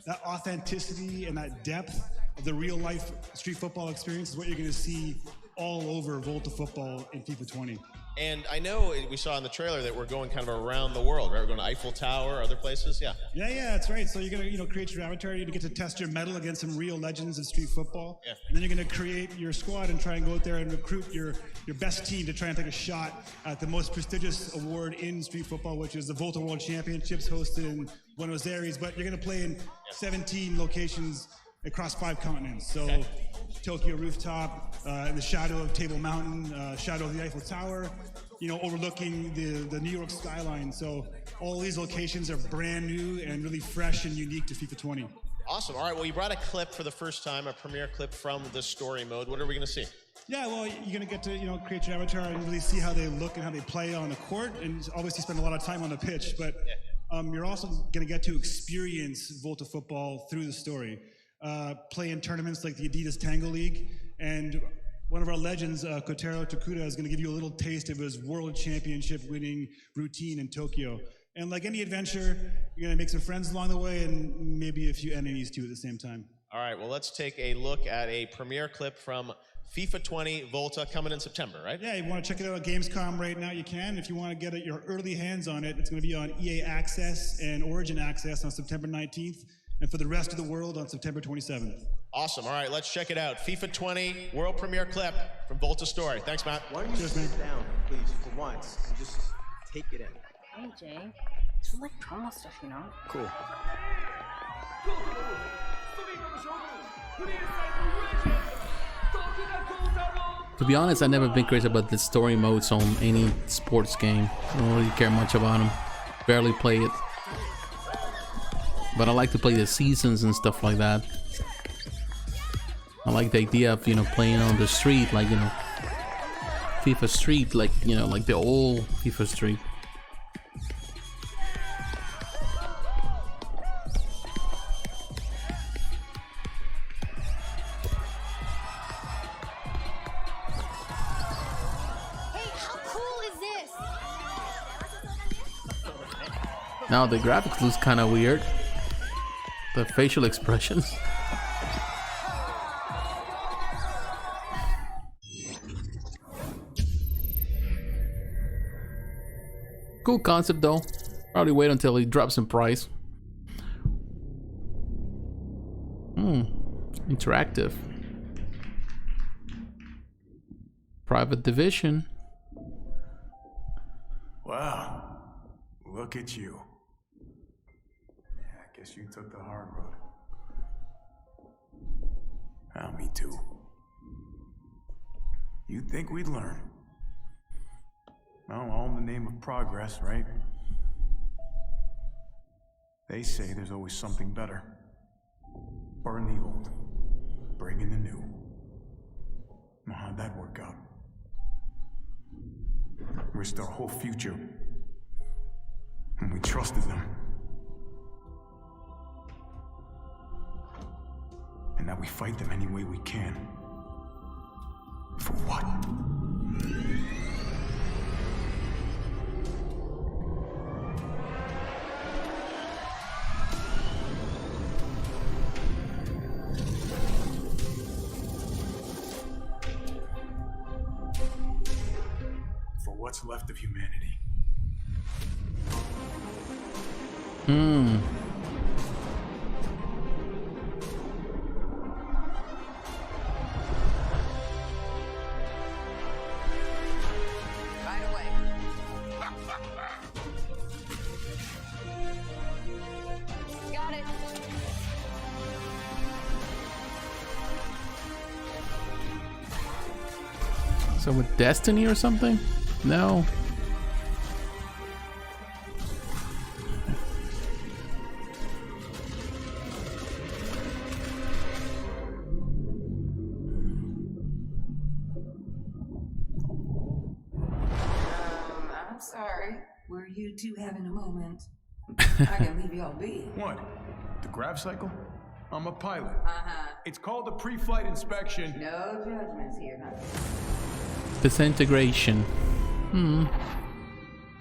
S2: that authenticity and that depth of the real life street football experience is what you're going to see all over Volta football in FIFA 20.
S5: And I know we saw in the trailer that we're going kind of around the world, right? We're going to Eiffel Tower, other places, yeah.
S2: Yeah, that's right. So you're going to create your avatar. You're going to get to test your mettle against some real legends of street football. Yeah. And then you're going to create your squad and try and go out there and recruit your best team to try and take a shot at the most prestigious award in street football, which is the Volta World Championships hosted in Buenos Aires. But you're going to play in 17 locations across 5 continents. So Tokyo rooftop, in the shadow of Table Mountain, shadow of the Eiffel Tower, overlooking the New York skyline. So all these locations are brand new and really fresh and unique to FIFA 20.
S5: Awesome. All right, well, you brought a clip for the first time, a premiere clip from the story mode. What are we going to see?
S2: Yeah, well, you're going to get to create your avatar and really see how they look and how they play on the court, and obviously spend a lot of time on the pitch. But you're also going to get to experience Volta football through the story. Play in tournaments like the Adidas Tango League, and one of our legends, Kotaro Tokuda, is going to give you a little taste of his world championship winning routine in Tokyo. And like any adventure, you're going to make some friends along the way and maybe a few enemies too at the same time.
S5: All right, well, let's take a look at a premiere clip from FIFA 20 Volta coming in September, right?
S2: Yeah, you want to check it out at Gamescom right now, you can. If you want to get your early hands on it, it's going to be on EA Access and Origin Access on September 19th. And for the rest of the world on September 27th.
S5: Awesome. All right, let's check it out. FIFA 20 world premiere clip from Volta Story. Thanks, Matt.
S6: Why don't you sit down, please, for once, and just take it in.
S7: Hey, Jay. This is like promo stuff, you know?
S6: Cool.
S1: To be honest, I've never been crazy about the story modes on any sports game. I don't really care much about them. Barely play it. But I like to play the seasons and stuff like that. I like the idea of, playing on the street, like, FIFA Street, like, like the old FIFA Street.
S11: Hey, how cool is this?
S1: Now the graphics looks kind of weird. The facial expressions. Cool concept though. Probably wait until he drops in price. Interactive. Private Division.
S8: Wow. Look at you. Guess you took the hard road. Me too. You'd think we'd learn. Well, all in the name of progress, right? They say there's always something better. Burn the old, bring in the new. Well, how'd that work out? Risked our whole future. And we trusted them. and that we fight them any way we can. For what? For what's left of humanity.
S4: Right away. Got it.
S1: So with Destiny or something? No.
S4: I'm sorry. Were you two having a moment? I can leave y'all be.
S8: What? The grav cycle? I'm a pilot.
S4: Uh-huh.
S8: It's called a pre-flight inspection.
S4: No judgments here, huh?
S1: Disintegration.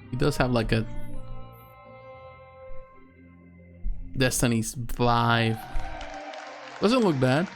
S1: He does have like a Destiny's vibe. Doesn't look bad.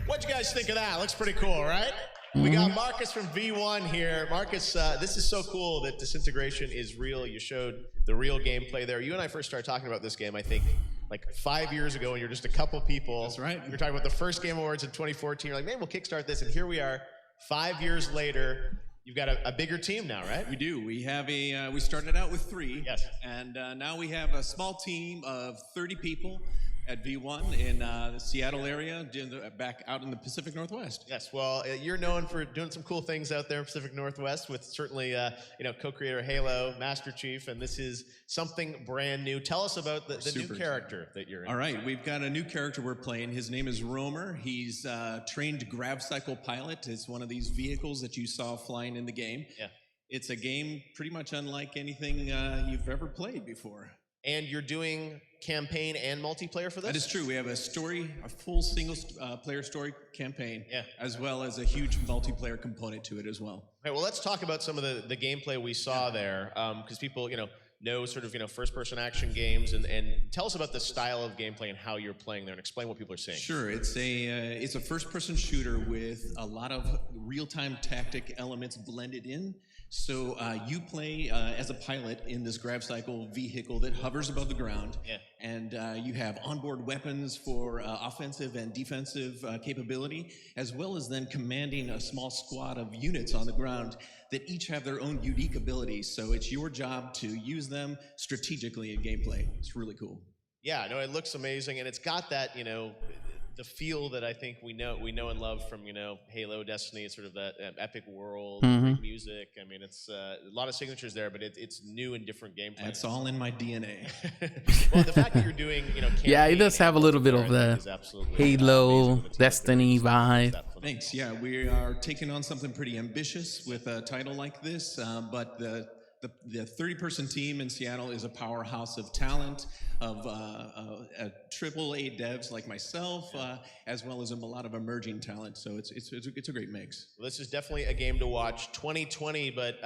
S5: What'd you guys think of that? Looks pretty cool, right? We got Marcus from V1 here. Marcus, this is so cool that Disintegration is real. You showed the real gameplay there. You and I first started talking about this game, I think, like 5 years ago, and you're just a couple people.
S3: That's right.
S5: You're talking about the first Game Awards in 2014. You're like, maybe we'll kickstart this, and here we are, 5 years later. You've got a bigger team now, right?
S3: We do. We have we started out with 3.
S5: Yes.
S3: And now we have a small team of 30 people at V1 in the Seattle area, back out in the Pacific Northwest.
S5: Yes, well, you're known for doing some cool things out there in Pacific Northwest with certainly, co-creator Halo, Master Chief, and this is something brand new. Tell us about the new character that you're in.
S3: All right, we've got a new character we're playing. His name is Roamer. He's a trained grav cycle pilot. It's one of these vehicles that you saw flying in the game.
S5: Yeah.
S3: It's a game pretty much unlike anything you've ever played before.
S5: And you're doing campaign and multiplayer for this?
S3: That is true. We have a full single player story campaign, as well as a huge multiplayer component to it as well.
S5: Okay, well, let's talk about some of the gameplay we saw there, because people, know sort of, first-person action games, and tell us about the style of gameplay and how you're playing there, and explain what people are seeing.
S3: Sure, it's a first-person shooter with a lot of real-time tactic elements blended in. So you play as a pilot in this grav cycle vehicle that hovers above the ground, and you have onboard weapons for offensive and defensive capability, as well as then commanding a small squad of units on the ground that each have their own unique abilities. So it's your job to use them strategically in gameplay. It's really cool.
S5: Yeah, no, it looks amazing, and it's got that, the feel that I think we know and love from, Halo, Destiny, sort of that epic world, great music. I mean, it's a lot of signatures there, but it's new and different gameplay.
S3: It's all in my DNA.
S5: Well, the fact that you're doing,
S1: yeah, it does have a little bit of the Halo, Destiny vibe.
S3: Thanks. Yeah, we are taking on something pretty ambitious with a title like this, but the 30-person team in Seattle is a powerhouse of talent, of AAA devs like myself, as well as a lot of emerging talent. So it's a great mix.
S5: Well, this is definitely a game to watch. 2020, but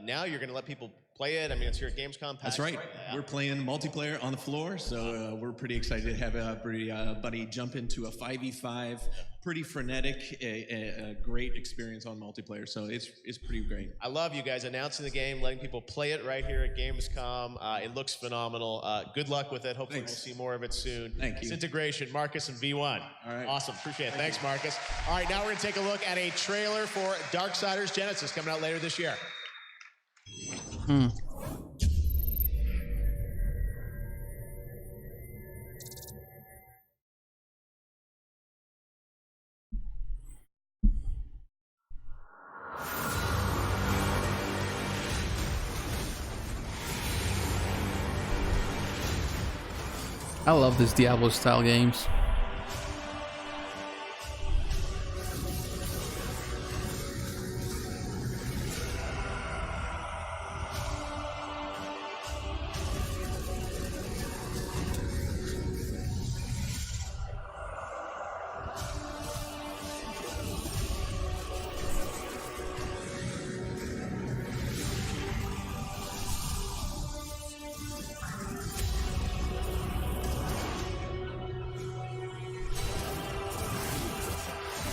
S5: now you're going to let people play it. I mean, it's here at Gamescom.
S3: That's right. We're playing multiplayer on the floor, so we're pretty excited to have every buddy jump into a 5v5. Pretty frenetic, a great experience on multiplayer, so it's pretty great.
S5: I love you guys announcing the game, letting people play it right here at Gamescom. It looks phenomenal. Good luck with it. Hopefully we'll see more of it soon.
S3: Thank you.
S5: Disintegration, Marcus and V1.
S3: All right.
S5: Awesome. Appreciate it. Thanks, Marcus. All right, now we're going to take a look at a trailer for Darksiders Genesis coming out later this year.
S1: I love this Diablo style games.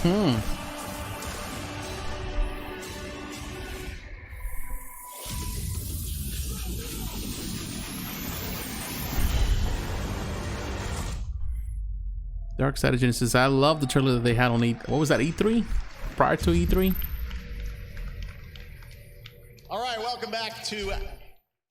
S1: Darksiders Genesis. I love the trailer that they had on what was that, E3? Prior to E3?
S5: All right, welcome back to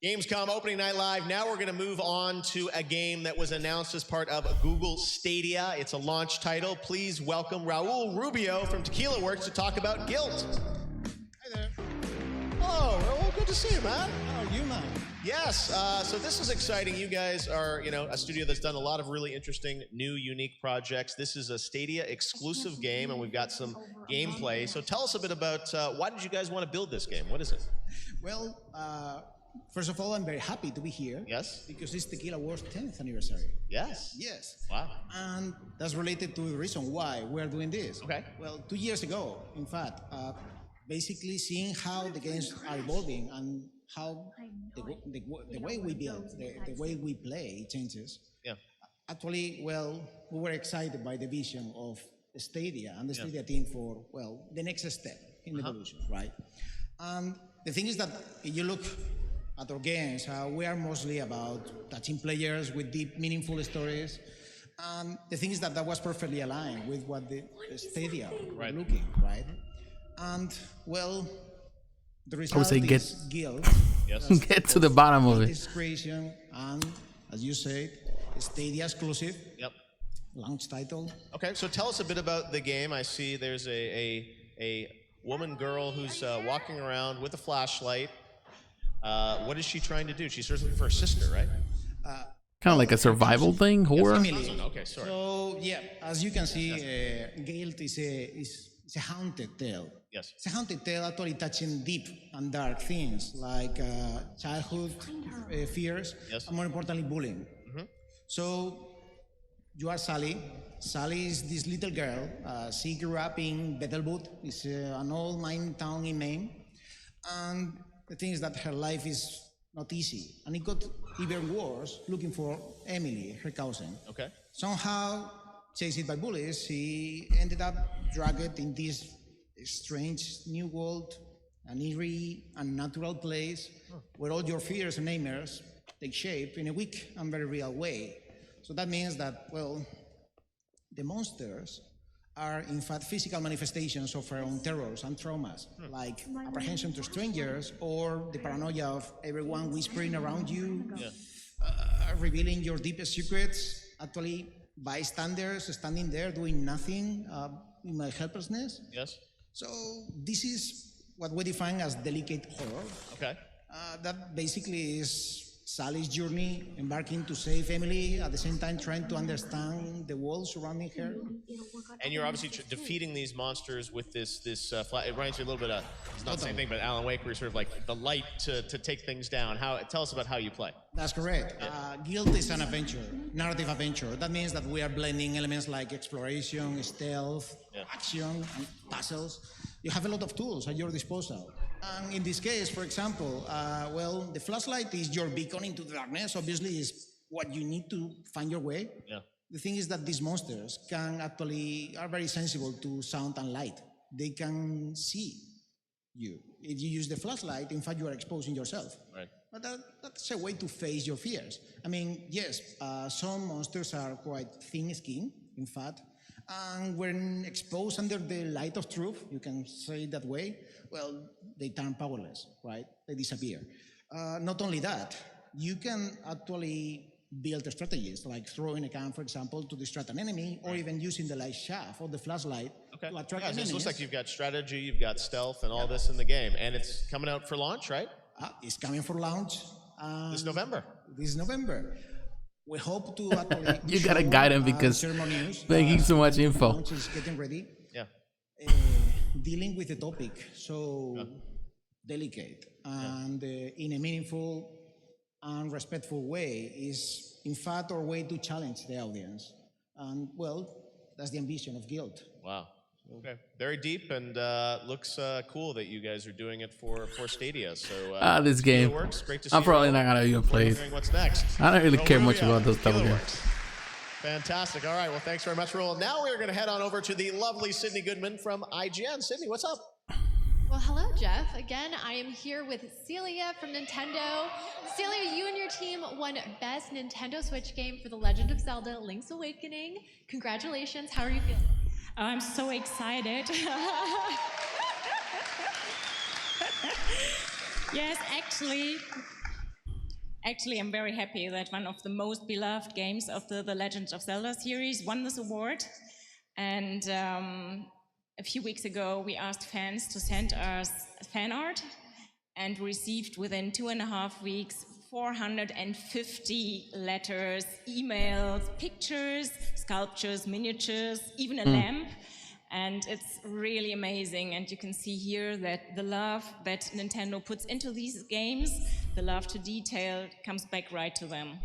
S5: Gamescom Opening Night Live. Now we're going to move on to a game that was announced as part of Google Stadia. It's a launch title. Please welcome Raul Rubio from Tequila Works to talk about Gylt. Hi there. Oh, Raul, good to see you, man. How are you, man? Yes, so this is exciting. You guys are, a studio that's done a lot of really interesting, new, unique projects. This is a Stadia exclusive game, and we've got some gameplay. So tell us a bit about why did you guys want to build this game? What is it?
S9: Well, first of all, I'm very happy to be here.
S5: Yes.
S9: Because it's Tequila Works' 10th anniversary.
S5: Yes.
S9: Yes.
S5: Wow.
S9: And that's related to the reason why we're doing this.
S5: Okay.
S9: Well, 2 years ago, in fact, basically seeing how the games are evolving and how the way we build, the way we play changes.
S5: Yeah.
S9: Actually, well, we were excited by the vision of Stadia and the Stadia team for, well, the next step in evolution, right? And the thing is that if you look at our games, we are mostly about touching players with deep, meaningful stories. And the thing is that that was perfectly aligned with what the Stadia were looking, right? And, well, the result is Gylt.
S1: Yes. Get to the bottom of it.
S9: Creation and, as you said, Stadia exclusive.
S5: Yep.
S9: Launch title.
S5: Okay, so tell us a bit about the game. I see there's a woman girl who's walking around with a flashlight. What is she trying to do? She's searching for her sister, right?
S1: Kind of like a survival thing, horror.
S5: Okay, sorry.
S9: So yeah, as you can see, Gylt is a haunted tale.
S5: Yes.
S9: It's a haunted tale actually touching deep and dark things like childhood fears, and more importantly, bullying. So you are Sally. Sally is this little girl. She grew up in Bethelwood. It's an old mine town in Maine. And the thing is that her life is not easy. And it got even worse looking for Emily, her cousin.
S5: Okay.
S9: Somehow, chased by bullies, she ended up dragged in this strange new world, an eerie, unnatural place where all your fears and nightmares take shape in a weak and very real way. So that means that, well, the monsters are in fact physical manifestations of our own terrors and traumas, like apprehension to strangers or the paranoia of everyone whispering around you, revealing your deepest secrets, actually bystanders standing there doing nothing in my helplessness.
S5: Yes.
S9: So this is what we define as delicate horror.
S5: Okay.
S9: That basically is Sally's journey, embarking to save Emily, at the same time trying to understand the world surrounding her.
S5: And you're obviously defeating these monsters with this it reminds you a little bit of, it's not the same thing, but Alan Wake, where you're sort of like the light to take things down. Tell us about how you play.
S9: That's correct. Gylt is an adventure, narrative adventure. That means that we are blending elements like exploration, stealth, action, and puzzles. You have a lot of tools at your disposal. And in this case, for example, well, the flashlight is your beacon into the darkness. Obviously, is what you need to find your way.
S5: Yeah.
S9: The thing is that these monsters are very sensible to sound and light. They can see you. If you use the flashlight, in fact, you are exposing yourself.
S5: Right.
S9: But that's a way to face your fears. I mean, yes, some monsters are quite thin-skinned, in fact, and when exposed under the light of truth, you can say it that way, well, they turn powerless, right? They disappear. Not only that, you can actually build strategies, like throwing a can, for example, to distract an enemy, or even using the light shaft or the flashlight to attract enemies.
S5: It looks like you've got strategy, you've got stealth, and all this in the game. And it's coming out for launch, right?
S9: It's coming for launch.
S5: This November.
S9: This November. We hope to actually
S1: you gotta guide him because they give so much info.
S9: Launch is getting ready.
S5: Yeah.
S9: Dealing with the topic so delicate and in a meaningful and respectful way is, in fact, our way to challenge the audience. And, well, that's the ambition of Gylt.
S5: Wow. Okay. Very deep, and looks cool that you guys are doing it for Stadia. So
S1: this game,
S5: works. Great to see
S1: I'm probably not gonna even play it.
S5: What's next?
S1: I don't really care much about those type of games.
S5: Fantastic. All right. Well, thanks very much, Roland. Now we're going to head on over to the lovely Sydney Goodman from IGN. Sydney, what's up?
S16: Well, hello, Jeff. Again, I am here with Celia from Nintendo. Celia, you and your team won Best Nintendo Switch Game for The Legend of Zelda Link's Awakening. Congratulations. How are you feeling?
S12: I'm so excited. Yes, actually, I'm very happy that one of the most beloved games of the Legend of Zelda series won this award. And a few weeks ago, we asked fans to send us fan art and received within 2.5 weeks 450 letters, emails, pictures, sculptures, miniatures, even a lamp. And it's really amazing. And you can see here that the love that Nintendo puts into these games, the love to detail, comes back right to them.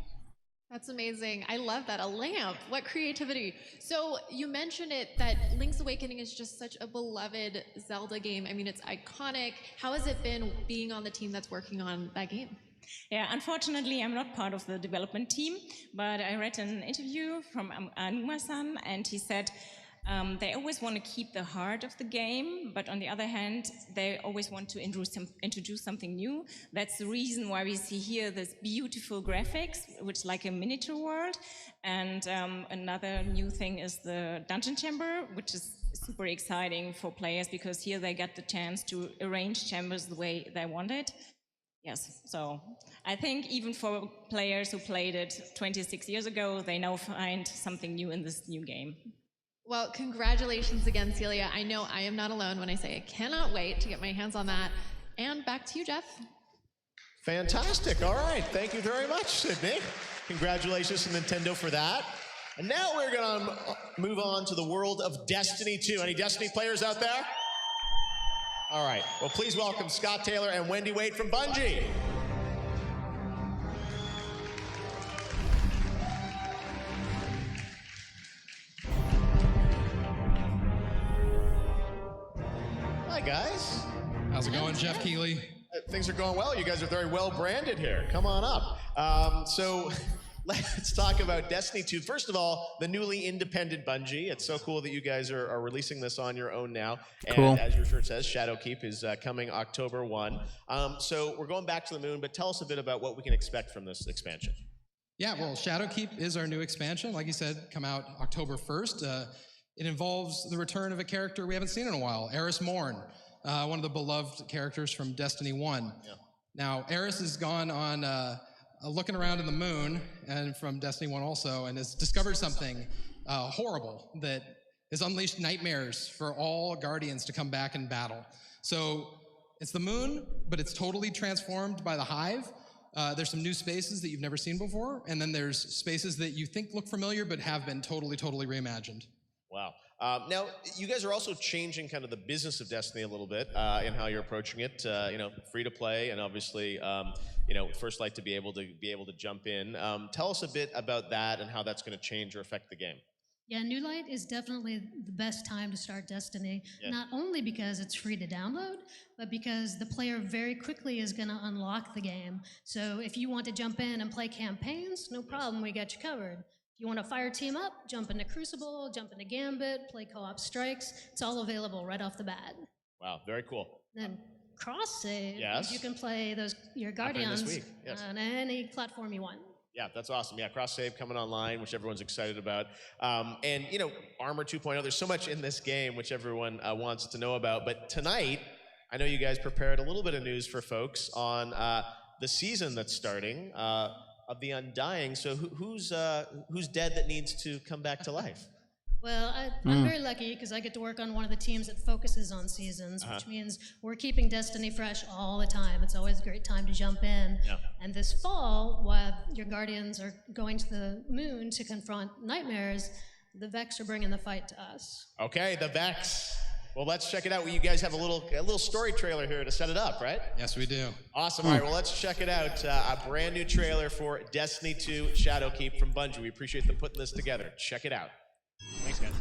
S16: That's amazing. I love that. A lamp. What creativity. So you mentioned it that Link's Awakening is just such a beloved Zelda game. I mean, it's iconic. How has it been being on the team that's working on that game?
S12: Yeah, unfortunately, I'm not part of the development team, but I read an interview from Anuma-san, and he said they always want to keep the heart of the game, but on the other hand, they always want to introduce something new. That's the reason why we see here this beautiful graphics, which is like a miniature world. And another new thing is the dungeon chamber, which is super exciting for players because here they get the chance to arrange chambers the way they want it. Yes, so I think even for players who played it 26 years ago, they now find something new in this new game.
S16: Well, congratulations again, Celia. I know I am not alone when I say I cannot wait to get my hands on that. And back to you, Jeff.
S5: Fantastic. All right. Thank you very much, Sydney. Congratulations to Nintendo for that. And now we're going to move on to the world of Destiny 2. Any Destiny players out there? All right. Well, please welcome Scott Taylor and Wendy Waite from Bungie. Hi, guys.
S13: How's it going, Jeff Keighley?
S5: Things are going well. You guys are very well branded here. Come on up. So let's talk about Destiny 2. First of all, the newly independent Bungie. It's so cool that you guys are releasing this on your own now. And
S1: cool.
S5: As your shirt says, Shadowkeep is coming October 1. So we're going back to the moon, but tell us a bit about what we can expect from this expansion.
S13: Yeah, well, Shadowkeep is our new expansion. Like you said, come out October 1st. It involves the return of a character we haven't seen in a while, Eris Morn, one of the beloved characters from Destiny 1. Yeah. Now, Eris has gone on looking around in the moon, and from Destiny 1 also, and has discovered something horrible that has unleashed nightmares for all Guardians to come back and battle. So it's the moon, but it's totally transformed by the Hive. There's some new spaces that you've never seen before, and then there's spaces that you think look familiar but have been totally reimagined.
S5: Wow. Now, you guys are also changing kind of the business of Destiny a little bit in how you're approaching it. You know, free to play, and obviously, you know, First Light to be able to jump in. Tell us a bit about that and how that's going to change or affect the game.
S14: Yeah, New Light is definitely the best time to start Destiny, not only because it's free to download, but because the player very quickly is going to unlock the game. So if you want to jump in and play campaigns, no problem, we got you covered. If you want to fire team up, jump into Crucible, jump into Gambit, play co-op strikes, it's all available right off the bat.
S5: Wow, very cool.
S14: Then cross-save,
S5: yes.
S14: You can play your Guardians on any platform you want.
S5: Yeah, that's awesome. Yeah, cross-save coming online, which everyone's excited about. And, you know, Armor 2.0, there's so much in this game which everyone wants to know about. But tonight, I know you guys prepared a little bit of news for folks on the season that's starting of the Undying. So who's dead that needs to come back to life?
S14: Well, I'm very lucky because I get to work on one of the teams that focuses on seasons, which means we're keeping Destiny fresh all the time. It's always a great time to jump in. Yeah. And this fall, while your Guardians are going to the moon to confront nightmares, the Vex are bringing the fight to us.
S5: Okay, the Vex. Well, let's check it out. You guys have a little story trailer here to set it up, right?
S13: Yes, we do.
S5: Awesome. All right, well, let's check it out. A brand new trailer for Destiny 2 Shadowkeep from Bungie. We appreciate them putting this together. Check it out. Thanks, guys.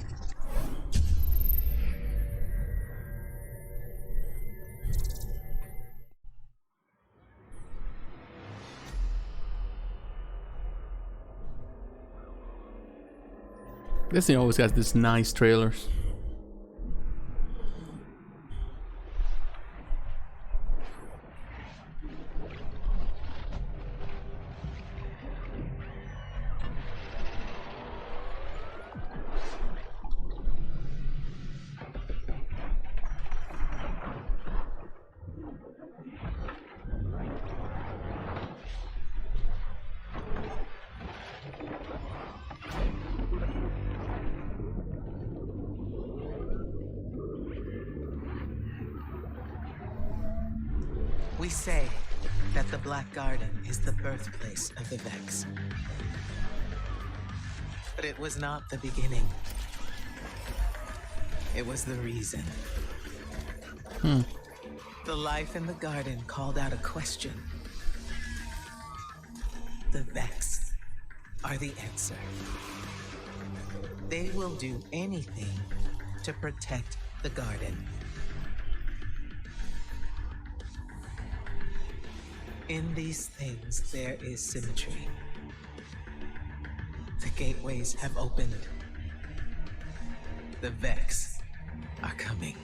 S1: Disney always got this nice trailers.
S10: We say that the Black Garden is the birthplace of the Vex. But it was not the beginning. It was the reason. The life in the garden called out a question. The Vex are the answer. They will do anything to protect the garden. In these things, there is symmetry. The gateways have opened. The Vex are coming.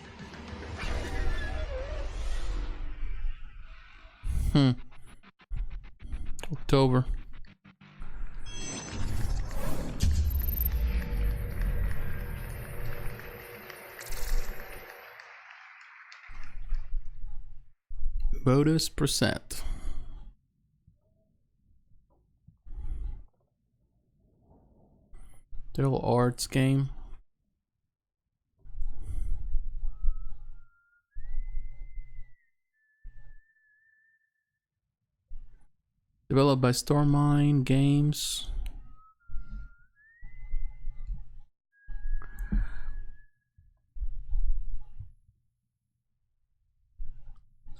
S1: October. Bonus percent. Digital arts game. Developed by Stormine Games.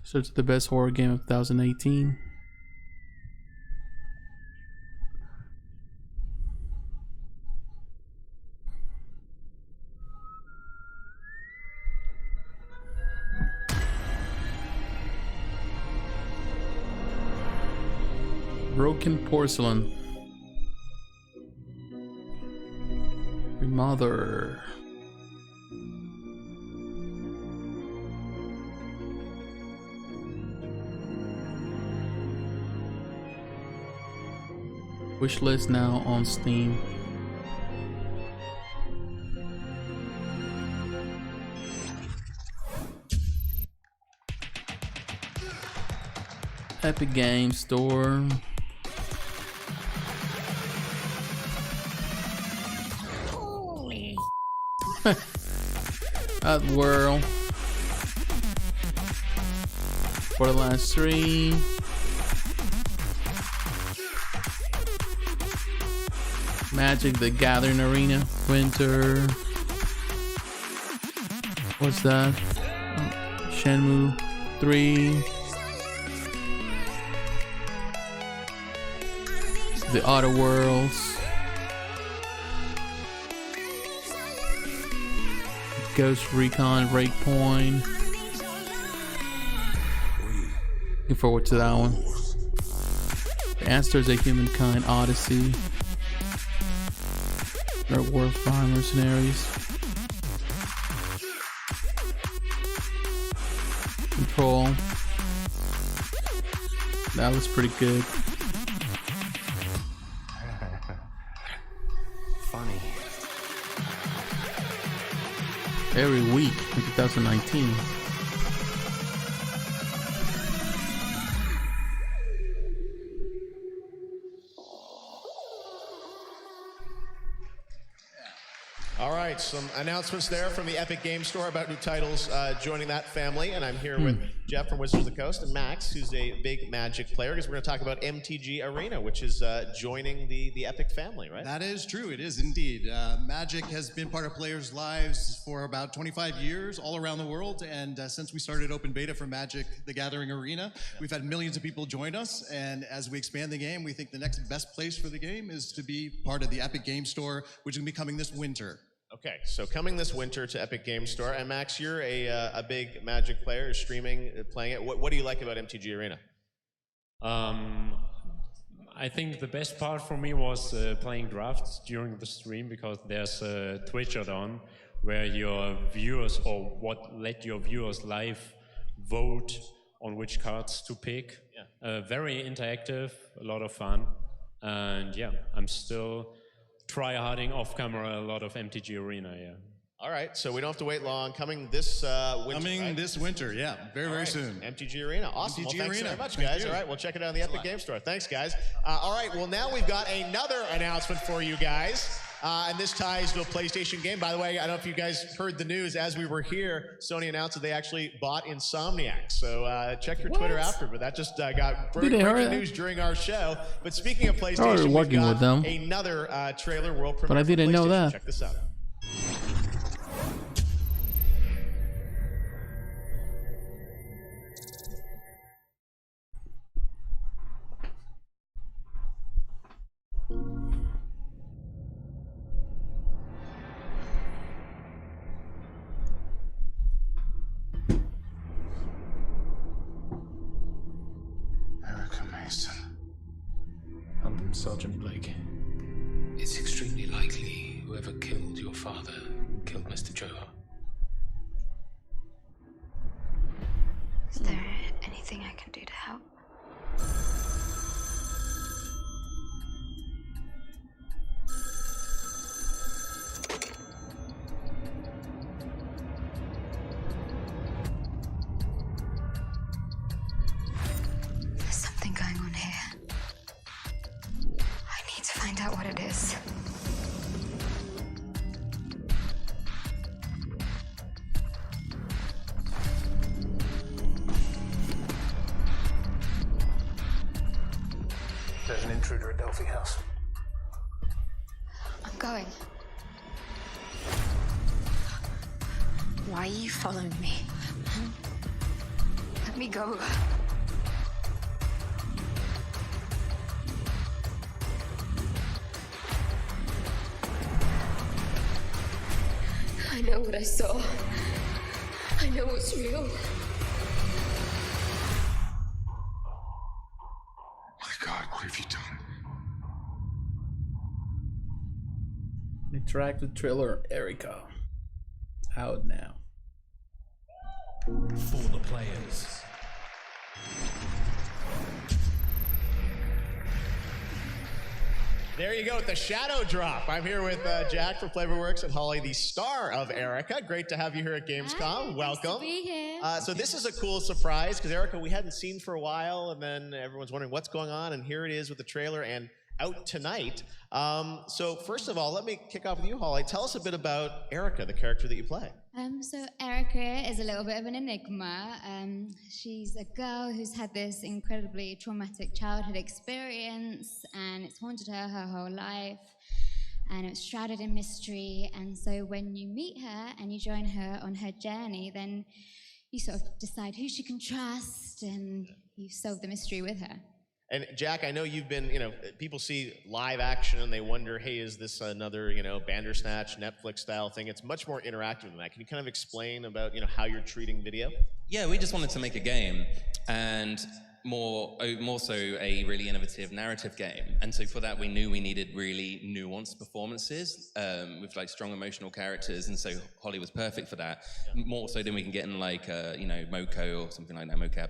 S1: Search the best horror game of 2018. Broken Porcelain. Remothered. Wishlist now on Steam. Epic Games Store.
S14: Holy.
S1: Outworld. Borderlands 3. Magic the Gathering Arena. Winter. What's that? Oh, Shenmue 3. The Outer Worlds. Ghost Recon Breakpoint. Looking forward to that one. The Answers of Humankind Odyssey. Third World Fire Mercenaries. Control. That was pretty good.
S6: Funny.
S1: Every week in 2019.
S5: All right, some announcements there from the Epic Games Store about new titles joining that family. And I'm here with Jeff from Wizards of the Coast and Max, who's a big Magic player, because we're going to talk about MTG Arena, which is joining the Epic family, right?
S15: That is true. It is indeed. Magic has been part of players' lives for about 25 years all around the world. And since we started open beta for Magic the Gathering Arena, we've had millions of people join us. And as we expand the game, we think the next best place for the game is to be part of the Epic Games Store, which is going to be coming this winter.
S5: Okay, so coming this winter to Epic Games Store. And Max, you're a big Magic player, streaming, playing it. What do you like about MTG Arena?
S17: I I think the best part for me was playing drafts during the stream, because there's a Twitch add-on where your viewers, or what let your viewers live vote on which cards to pick. Yeah. Very interactive, a lot of fun, and yeah, I'm still try-harding off camera a lot of MTG Arena. Yeah.
S5: All right, so we don't have to wait long. Coming this winter.
S15: Coming this winter, yeah, very soon.
S5: MTG Arena, awesome.
S15: MTG
S5: Well, thanks
S15: Arena.
S5: very much,
S15: Thank
S5: guys.
S15: you.
S5: All right, we'll check it out in the Epic Game Store. Thanks, guys. All right, well, now we've got another announcement for you guys. And this ties to a PlayStation game. By the way, I don't know if you guys heard the news. As we were here, Sony announced that they actually bought Insomniac. So check your Twitter after. But that just got breaking news during our show. But speaking of PlayStation, we've
S1: working
S5: got
S1: with them.
S5: another trailer world premiere.
S1: But I didn't know that.
S5: Check this out.
S18: I'm Sergeant Blake. It's extremely likely whoever killed your father killed Mr. Joe.
S19: Is there anything I can do to help? There's something going on here. I need to find out what it is.
S22: There's an intruder at Delphi House.
S19: I'm going. Why are you following me? Let me go. I know what I saw. I know what's real.
S22: My God, what have you done?
S1: Interactive thriller Erica. Out now.
S22: For the players.
S5: There you go with the shadow drop. I'm here with Jack from Flavorworks and Holly, the star of Erica. Great to have you here at Gamescom.
S20: Hi,
S5: welcome.
S20: Nice to be here.
S5: So this is a cool surprise because Erica we hadn't seen for a while, and then everyone's wondering what's going on, and here it is with the trailer and out tonight. So first of all, let me kick off with you, Holly. Tell us a bit about Erica, the character that you play.
S20: So Erica is a little bit of an enigma. She's a girl who's had this incredibly traumatic childhood experience, and it's haunted her whole life, and it's shrouded in mystery. And so when you meet her and you join her on her journey, then you sort of decide who she can trust, and you solve the mystery with her.
S5: And Jack, I know you've been, people see live action and they wonder, hey, is this another, Bandersnatch, Netflix style thing? It's much more interactive than that. Can you kind of explain about, how you're treating video?
S25: Yeah, we just wanted to make a game, and more so a really innovative narrative game. And so for that, we knew we needed really nuanced performances with like strong emotional characters. And so Holly was perfect for that. Yeah. More so than we can get in like, Moko or something like that, mocap.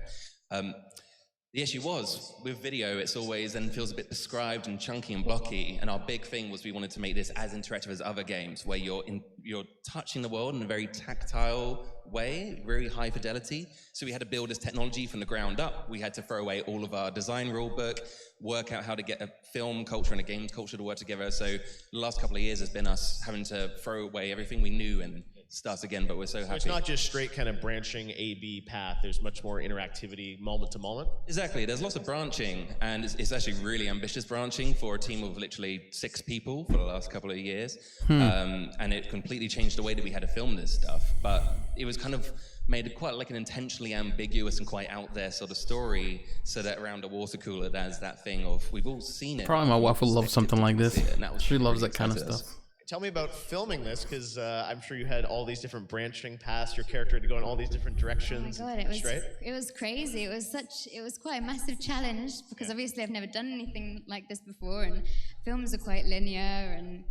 S25: The issue was, with video, it's always then feels a bit prescribed and chunky and blocky, and our big thing was we wanted to make this as interactive as other games, where you're touching the world in a very tactile way, very high fidelity. So we had to build this technology from the ground up. We had to throw away all of our design rule book, work out how to get a film culture and a games culture to work together. So the last couple of years has been us having to throw away everything we knew and start again, but we're so happy.
S5: It's not just straight kind of branching A-B path. There's much more interactivity moment to moment.
S25: Exactly. There's lots of branching, and it's actually really ambitious branching for a team of literally 6 people for the last couple of years. And it completely changed the way that we had to film this stuff. But it was kind of made quite like an intentionally ambiguous and quite out there sort of story, so that around a water cooler there's that thing of, we've all seen it.
S1: Probably my wife will love something like this. She loves that kind of stuff.
S5: tell me about filming this, because I'm sure you had all these different branching paths. Your character had to go in all these different directions.
S20: Oh my God, it was crazy. It was quite a massive challenge because obviously I've never done anything like this before, and films are quite linear, and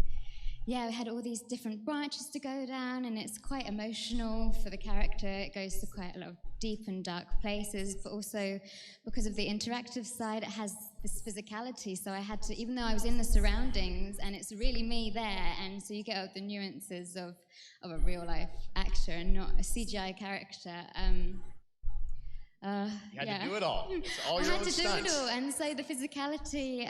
S20: yeah, we had all these different branches to go down, and it's quite emotional for the character. It goes to quite a lot of deep and dark places, but also because of the interactive side, it has this physicality. So I had to, even though I was in the surroundings, and it's really me there, and so you get all the nuances of a real life actor and not a CGI character.
S5: You had to do it all. It's all your
S20: I
S5: own
S20: had to
S5: stunts.
S20: do it all, and so the physicality,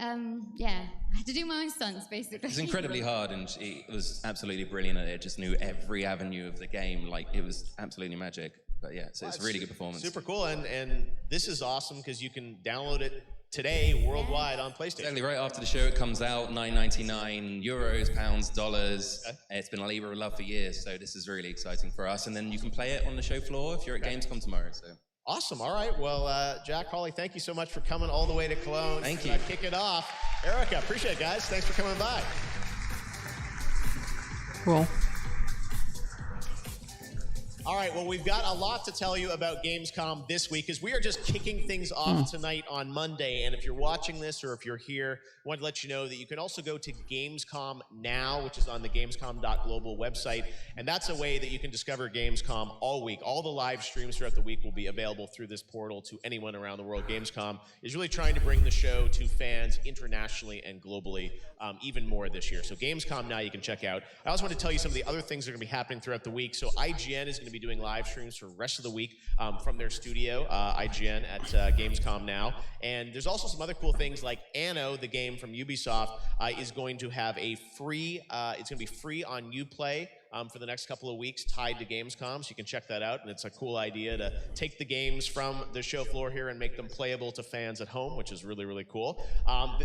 S20: yeah, I had to do my own stunts, basically.
S25: It's incredibly hard, and she was absolutely brilliant at it. Just knew every avenue of the game. Like, it was absolutely magic. But yeah, so it's a really good performance.
S5: Super cool, and this is awesome because you can download it today worldwide on PlayStation.
S25: Exactly, right after the show it comes out, €9.99, euros, pounds, dollars. It's been a labor of love for years, so this is really exciting for us. And then you can play it on the show floor if you're at Gamescom tomorrow. So.
S5: Awesome. All right. Well, Jack, Holly, thank you so much for coming all the way to Cologne.
S25: Thank you.
S5: Kick it off. Erica, appreciate it, guys. Thanks for coming by.
S1: Cool.
S5: All right, well, we've got a lot to tell you about Gamescom this week because we are just kicking things off tonight on Monday. And if you're watching this or if you're here, I want to let you know that you can also go to Gamescom Now, which is on the Gamescom.global website. And that's a way that you can discover Gamescom all week. All the live streams throughout the week will be available through this portal to anyone around the world. Gamescom is really trying to bring the show to fans internationally and globally even more this year. So Gamescom Now you can check out. I also want to tell you some of the other things that are going to be happening throughout the week. So IGN is going to be doing live streams for the rest of the week from their studio, IGN at Gamescom Now. And there's also some other cool things like Anno, the game from Ubisoft, is going to have a free, it's going to be free on Uplay for the next couple of weeks tied to Gamescom, so you can check that out. And it's a cool idea to take the games from the show floor here and make them playable to fans at home, which is really, really cool.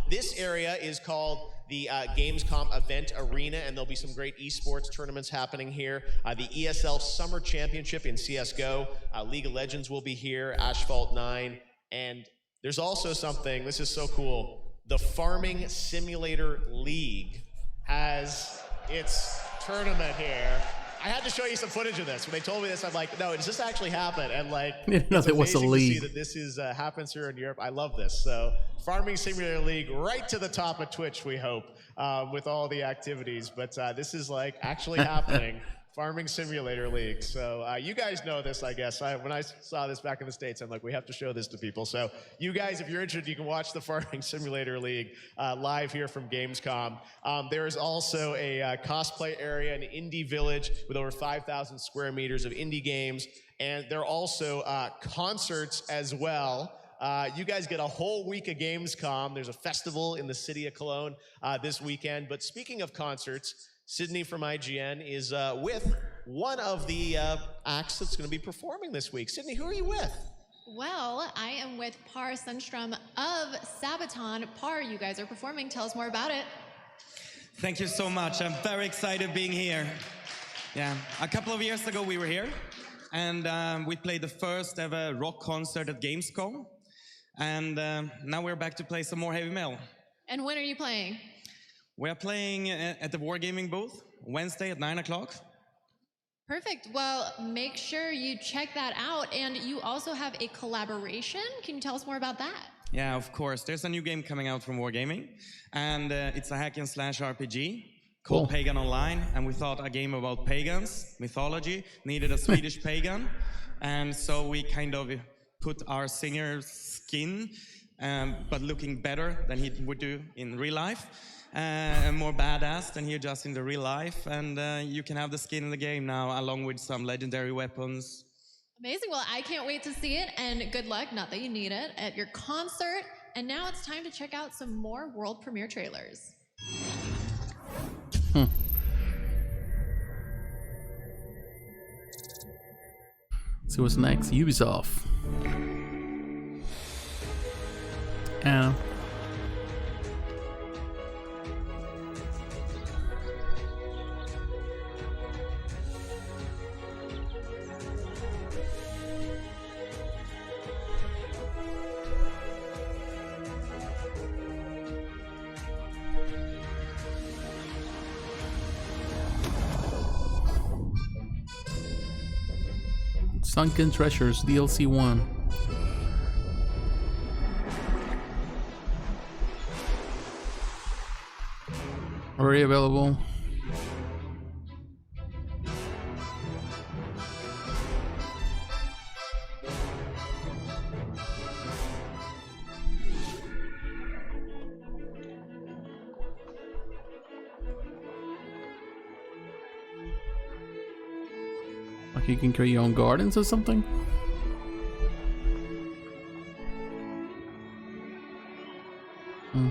S5: This area is called the Gamescom Event Arena, and there'll be some great esports tournaments happening here. The ESL Summer Championship in CSGO, League of Legends will be here, Asphalt 9, and there's also something, this is so cool, the Farming Simulator League has its tournament here. I had to show you some footage of this. When they told me this, I'm like, no, does this actually happen? And like, it's
S1: it was a
S5: amazing
S1: league.
S5: to see that this is happens here in Europe. I love this. So Farming Simulator League, right to the top of Twitch, we hope, with all the activities. But this is like actually happening. Farming Simulator League. So you guys know this, I guess. When I saw this back in the States, I'm like, we have to show this to people. So you guys, if you're interested, you can watch the Farming Simulator League live here from Gamescom. There is also a cosplay area, an indie village with over 5,000 square meters of indie games. And there are also concerts as well. You guys get a whole week of Gamescom. There's a festival in the city of Cologne this weekend. But speaking of concerts, Sydney from IGN is with one of the acts that's going to be performing this week. Sydney, who are you with?
S16: Well, I am with Par Sundstrom of Sabaton. Par, you guys are performing. Tell us more about it.
S2: Thank you so much. I'm very excited being here. Yeah, a couple of years ago we were here, and we played the first ever rock concert at Gamescom, and now we're back to play some more heavy metal.
S16: And when are you playing?
S2: We're playing at the Wargaming booth Wednesday at 9 o'clock.
S16: Perfect. Well, make sure you check that out. And you also have a collaboration. Can you tell us more about that?
S2: Yeah, of course. There's a new game coming out from Wargaming, and it's a hack and slash RPG called Pagan Online. And we thought a game about pagans, mythology, needed a Swedish pagan. And so we kind of put our singer's skin, but looking better than he would do in real life. More badass than he does in the real life, and you can have the skin in the game now, along with some legendary weapons.
S16: Amazing. Well, I can't wait to see it, and good luck, not that you need it, at your concert. And now it's time to check out some more world premiere trailers.
S1: So what's next? Ubisoft. Anno. Sunken Treasures DLC 1. Already available. Like you can create your own gardens or something? Hmm.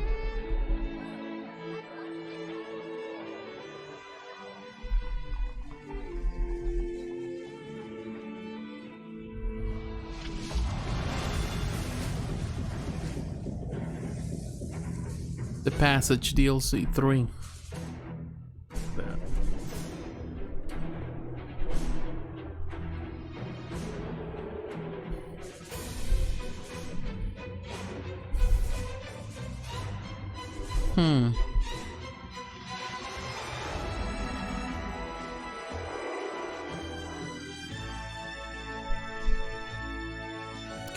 S1: The Passage DLC 3.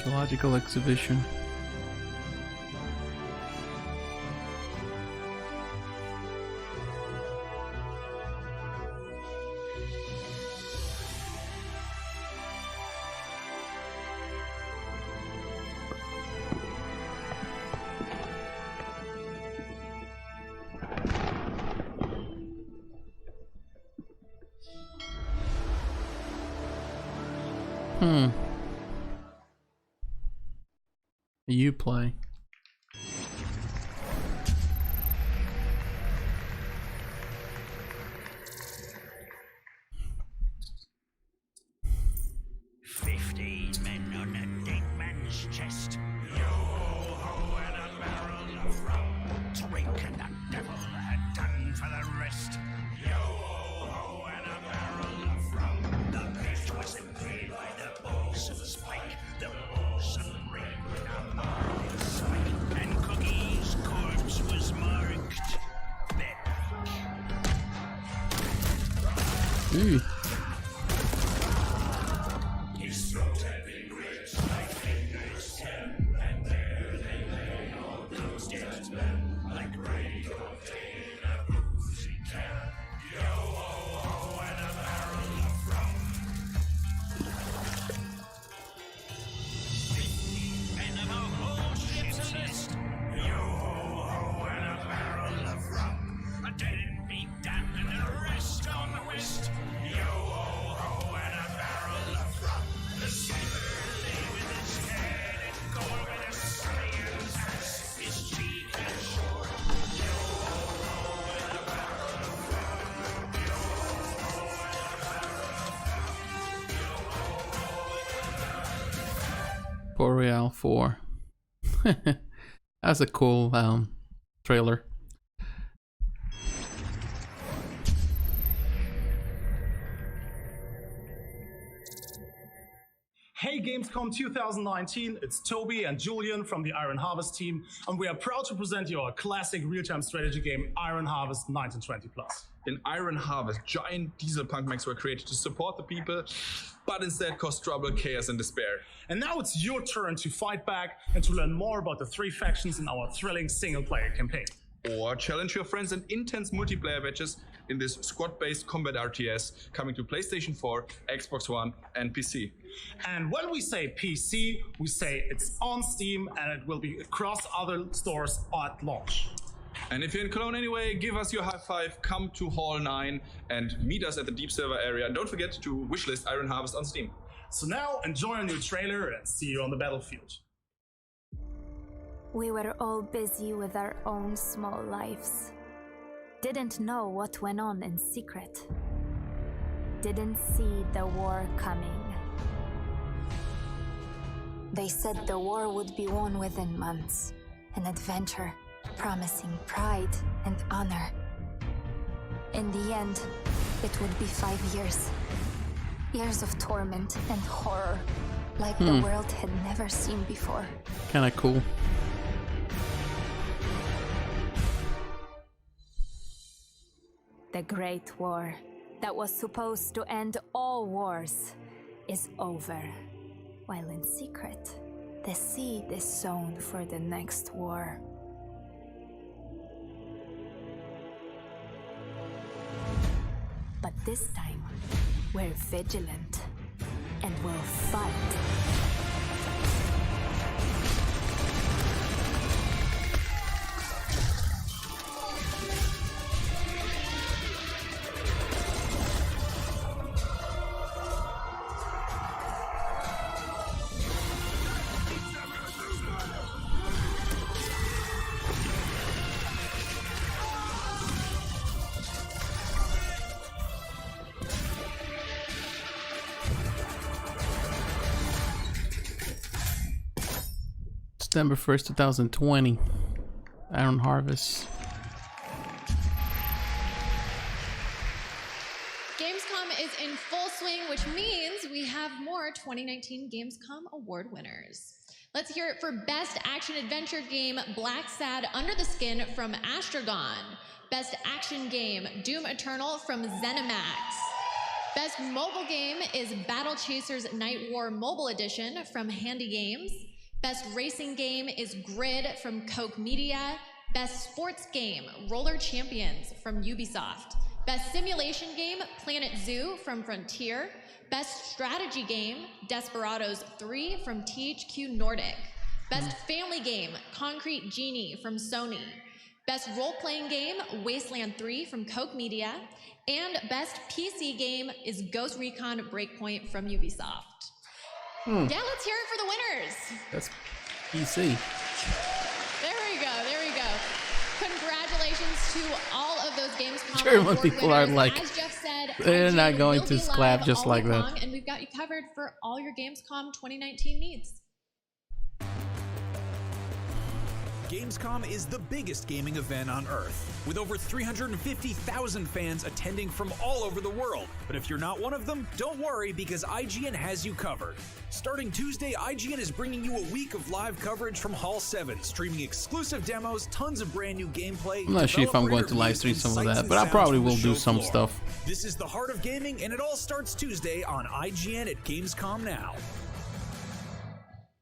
S1: Archaeological exhibition. You play. Ooh. Royale 4. That's a cool trailer.
S7: Hey Gamescom 2019, it's Toby and Julian from the Iron Harvest team, and we are proud to present you our classic real-time strategy game, Iron Harvest 1920+.
S11: In Iron Harvest, giant diesel punk mechs were created to support the people, but instead cause trouble, chaos, and despair.
S7: And now it's your turn to fight back and to learn more about the 3 factions in our thrilling single-player campaign.
S11: Or challenge your friends in intense multiplayer matches in this squad-based combat RTS coming to PlayStation 4, Xbox One, and PC.
S7: And when we say PC, we say it's on Steam and it will be across other stores at launch.
S11: And if you're in Cologne anyway, give us your high five, come to Hall 9 and meet us at the Deep Server area. And don't forget to wishlist Iron Harvest on Steam.
S7: So now enjoy our new trailer and see you on the battlefield.
S21: We were all busy with our own small lives. Didn't know what went on in secret. Didn't see the war coming. They said the war would be won within months. An adventure promising pride and honor. In the end, it would be 5 years. Years of torment and horror, like the world had never seen before.
S1: Kinda cool.
S21: The Great War, that was supposed to end all wars. is over, while in secret, the seed is sown for the next war. But this time, we're vigilant and we'll fight.
S1: December 1st, 2020. Iron Harvest.
S16: Gamescom is in full swing, which means we have more 2019 Gamescom award winners. Let's hear it for Best Action Adventure Game, Black Sad Under the Skin from Astragon. Best Action Game, Doom Eternal from ZeniMax. Best Mobile Game is Battle Chasers Night War Mobile Edition from Handy Games. Best Racing Game is Grid from Koch Media. Best Sports Game, Roller Champions from Ubisoft. Best Simulation Game, Planet Zoo from Frontier. Best Strategy Game, Desperados 3 from THQ Nordic. Best Family Game, Concrete Genie from Sony. Best Role-Playing Game, Wasteland 3 from Koch Media. And Best PC Game is Ghost Recon Breakpoint from Ubisoft. Yeah, let's hear it for the winners.
S1: That's PC.
S16: There we go, there we go. Congratulations to all of those Gamescom
S1: German
S16: award
S1: people are
S16: winners.
S1: like,
S16: As Jeff said,
S1: they're
S16: IGN
S1: not going
S16: will
S1: to
S16: be
S1: clap
S16: live
S1: just
S16: all
S1: like
S16: week
S1: that.
S16: long, and we've got you covered for all your Gamescom 2019 needs.
S3: Gamescom is the biggest gaming event on Earth, with over 350,000 fans attending from all over the world. But if you're not one of them, don't worry, because IGN has you covered. Starting Tuesday, IGN is bringing you a week of live coverage from Hall 7, streaming exclusive demos, tons of brand new gameplay.
S1: I'm not sure if I'm going to live stream some of that, but I probably will do some stuff.
S3: This is the heart of gaming, and it all starts Tuesday on IGN at Gamescom Now.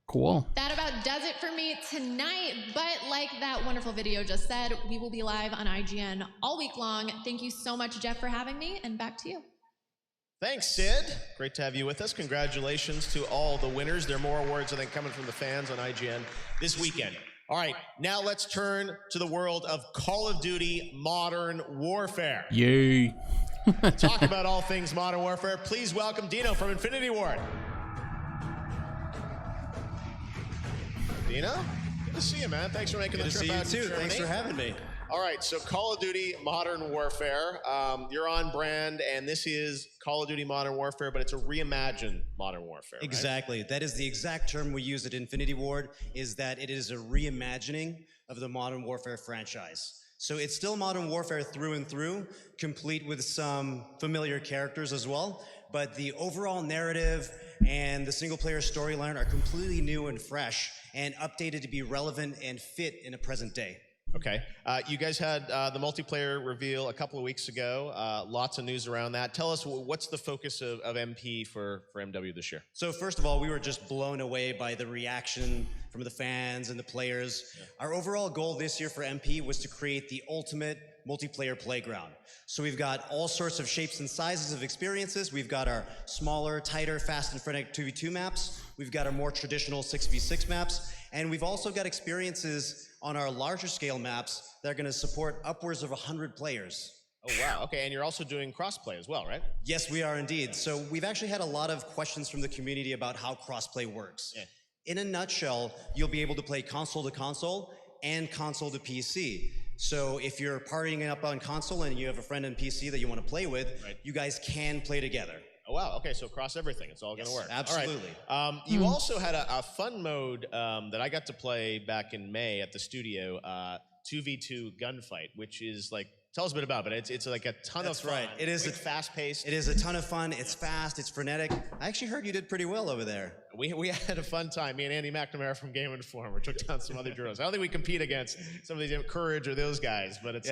S1: Cool.
S16: That about does it for me tonight, but like that wonderful video just said, we will be live on IGN all week long. Thank you so much, Jeff, for having me, and back to you.
S5: Thanks, Sid. Great to have you with us. Congratulations to all the winners. There are more awards, I think, coming from the fans on IGN this weekend. All right, now let's turn to the world of Call of Duty Modern Warfare.
S1: Yay.
S5: Talk about all things Modern Warfare. Please welcome Dino from Infinity Ward. Dino, good to see you, man. Thanks for making the trip out to Germany.
S4: Thanks for having me.
S5: All right, so Call of Duty Modern Warfare. You're on brand, and this is Call of Duty Modern Warfare, but it's a reimagined Modern Warfare, right?
S4: Exactly. That is the exact term we use at Infinity Ward, is that it is a reimagining of the Modern Warfare franchise. So it's still Modern Warfare through and through, complete with some familiar characters as well, but the overall narrative and the single-player storyline are completely new and fresh and updated to be relevant and fit in a present day.
S5: Okay. You guys had the multiplayer reveal a couple of weeks ago. Lots of news around that. Tell us, what's the focus of MP for MW this year?
S4: So first of all, we were just blown away by the reaction from the fans and the players. Yeah. Our overall goal this year for MP was to create the ultimate multiplayer playground. So we've got all sorts of shapes and sizes of experiences. We've got our smaller, tighter, fast and frenetic 2v2 maps. We've got our more traditional 6v6 maps. And we've also got experiences on our larger scale maps that are going to support upwards of 100 players.
S5: Oh, wow. Okay, and you're also doing crossplay as well, right?
S4: Yes, we are indeed. So we've actually had a lot of questions from the community about how crossplay works. Yeah. In a nutshell, you'll be able to play console to console and console to PC. So if you're partying up on console and you have a friend on PC that you want to play with, right, you guys can play together.
S5: Oh, wow. Okay, so across everything. It's all going to work.
S4: Absolutely.
S5: All right. You also had a fun mode that I got to play back in May at the studio, 2v2 gunfight, which is like Tell us a bit about it. It's like a ton of fun.
S4: That's right. It is
S5: fast-paced.
S4: It is a ton of fun. It's fast. It's frenetic. I actually heard you did pretty well over there.
S5: We had a fun time. Me and Andy McNamara from Game Informer took down some other drills. I don't think we compete against some of these Courage or those guys, but it's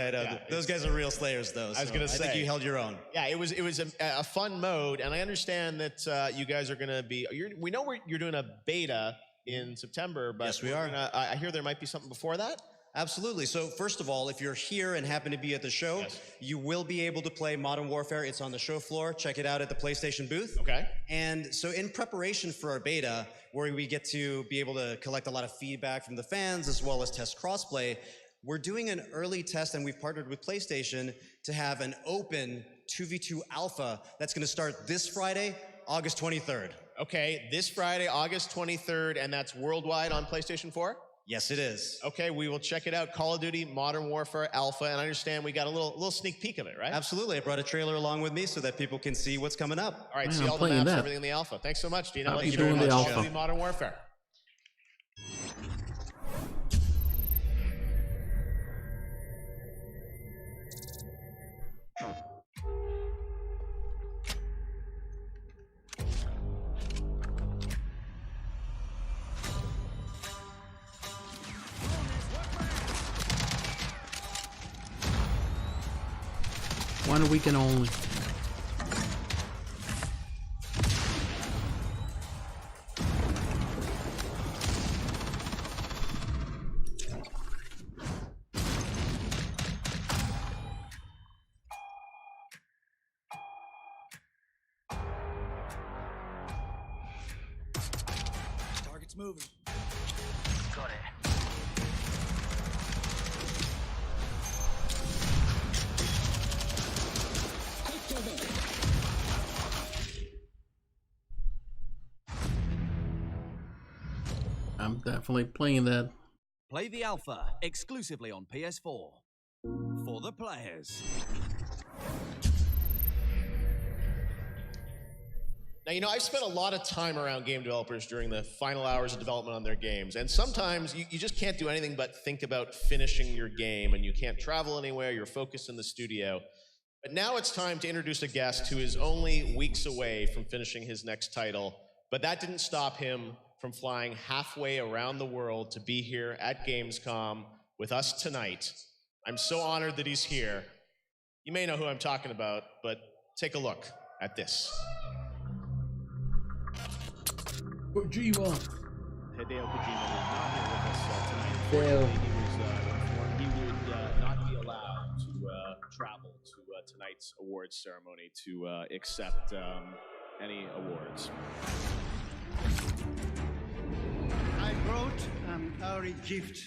S4: those guys are real slayers, though.
S5: I was gonna say,
S4: I think you held your own.
S5: Yeah, it was a fun mode, and I understand that you guys are gonna be. We know you're doing a beta in September, but
S4: yes, we are.
S5: I hear there might be something before that.
S4: Absolutely. So first of all, if you're here and happen to be at the show, you will be able to play Modern Warfare. It's on the show floor. Check it out at the PlayStation booth.
S5: Okay.
S4: And so in preparation for our beta, where we get to be able to collect a lot of feedback from the fans as well as test crossplay, we're doing an early test, and we've partnered with PlayStation to have an open 2v2 alpha that's going to start this Friday, August 23rd.
S5: Okay, this Friday, August 23rd, and that's worldwide on PlayStation 4?
S4: Yes, it is.
S5: Okay, we will check it out. Call of Duty Modern Warfare Alpha, and I understand we got a little sneak peek of it, right?
S4: Absolutely. I brought a trailer along with me so that people can see what's coming up.
S5: All right, see all the maps, everything in the alpha. Thanks so much, Dean. I'll let you
S1: doing the alpha.
S5: Modern Warfare.
S1: One weekend only.
S8: Target's moving.
S22: Got it.
S1: I'm definitely playing that.
S8: Play the alpha exclusively on PS4. For the players.
S5: Now, I've spent a lot of time around game developers during the final hours of development on their games, and sometimes you just can't do anything but think about finishing your game, and you can't travel anywhere, you're focused in the studio. But now it's time to introduce a guest who is only weeks away from finishing his next title, but that didn't stop him from flying halfway around the world to be here at Gamescom with us tonight. I'm so honored that he's here. You may know who I'm talking about, but take a look at this.
S1: Kojima.
S9: Hideo Kojima is not here with us tonight.
S1: Well.
S9: He would not be allowed to travel to tonight's awards ceremony to accept any awards.
S12: I brought an early gift.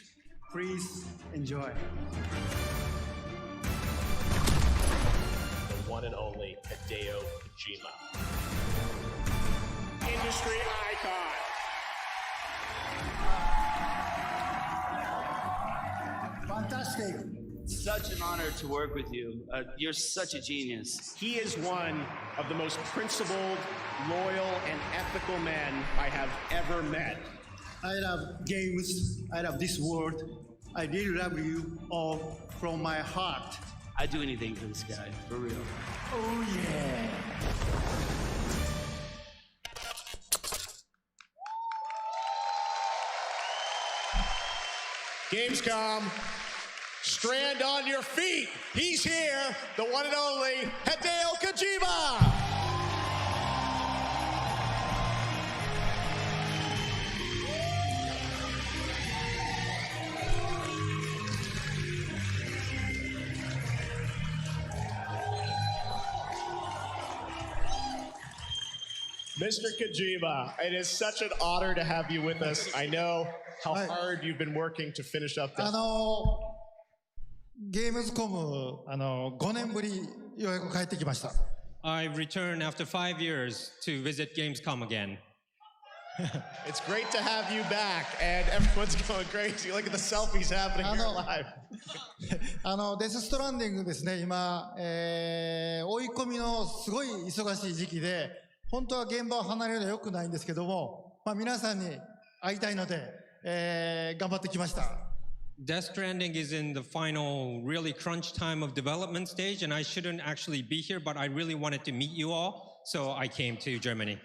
S12: Please enjoy.
S9: The one and only Hideo Kojima.
S5: Industry icon.
S12: Fantastic.
S23: Such an honor to work with you. You're such a genius.
S5: He is one of the most principled, loyal, and ethical men I have ever met.
S12: I love games. I love this world. I really love you all from my heart.
S23: I'd do anything for this guy, for real.
S12: Oh, yeah.
S5: Gamescom, stand on your feet. He's here, the one and only Hideo Kojima. Mr. Kojima, it is such an honor to have you with us. I know how hard you've been working to finish up this.
S12: ゲームズコム5年ぶりようやく帰ってきました。
S17: I returned after 5 years to visit Gamescom again.
S5: It's great to have you back, and everyone's going crazy. Look at the selfies happening here live.
S12: デスストランディングですね、今、追い込みのすごい忙しい時期で、本当は現場を離れるのは良くないんですけども、皆さんに会いたいので、頑張ってきました。
S6: Death Stranding is in the final, really crunch time of development stage, and I shouldn't actually be here, but I really wanted to meet you all, so I came to Germany.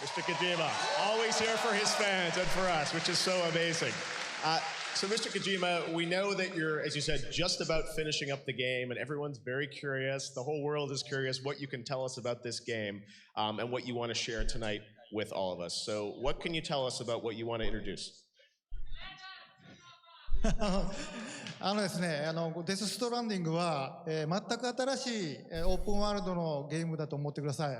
S5: Mr. Kojima, always here for his fans and for us, which is so amazing. So, Mr. Kojima, we know that you're, as you said, just about finishing up the game, and everyone's very curious. The whole world is curious what you can tell us about this game and what you want to share tonight with all of us. So, what can you tell us about what you want to introduce?
S12: ですね、デスストランディングは、全く新しい、オープンワールドのゲームだと思ってください。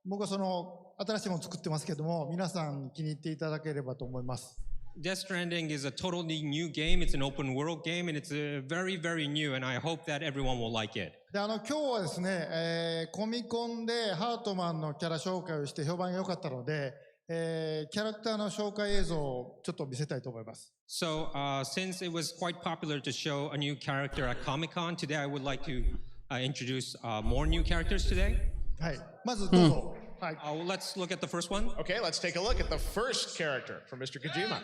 S12: 僕はその新しいものを作ってますけども、皆さん気に入っていただければと思います。
S6: Death Stranding is a totally new game. It's an open world game, and it's very, very new, and I hope that everyone will like it.
S12: で、今日はですね、コミコンでハートマンのキャラ紹介をして評判が良かったので、キャラクターの紹介映像をちょっと見せたいと思います。
S6: So, since it was quite popular to show a new character at Comic-Con, today I would like to introduce more new characters today.
S12: はい、まずどうぞ。はい。
S6: Let's look at the first one.
S5: Okay, let's take a look at the first character from Mr. Kojima.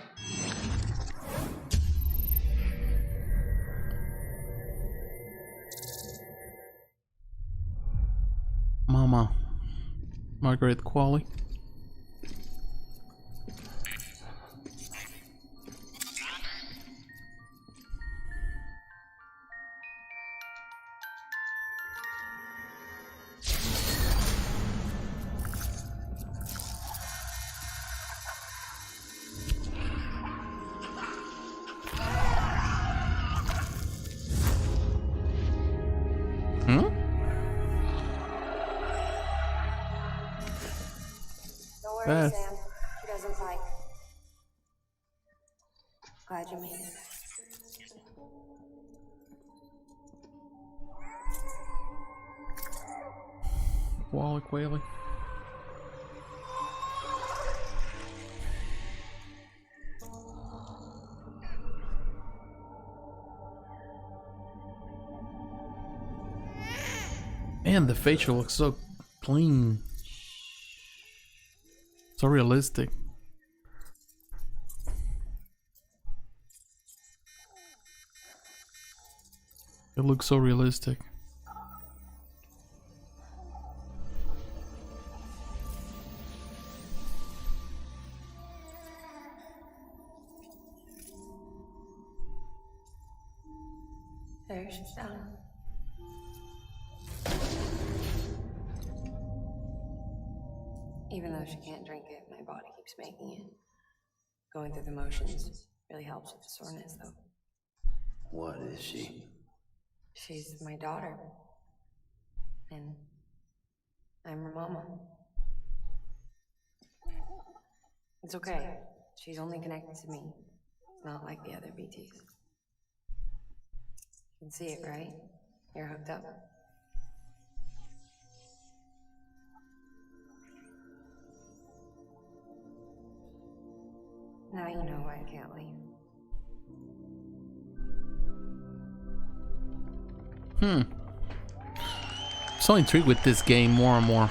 S1: Mama, Margaret Qualley.
S10: Don't worry, Sam. She doesn't fight. Glad you made it.
S1: Wally Quayle. Man, the facial looks so clean. So realistic. It looks so realistic.
S10: There, she's down. Even though she can't drink it, my body keeps making it. Going through the motions really helps with the soreness, though.
S13: What is she?
S10: She's my daughter. And I'm her mama. It's okay. She's only connected to me. It's not like the other BTs. You can see it, right? You're hooked up. Now you know why I can't leave.
S1: So intrigued with this game more and more.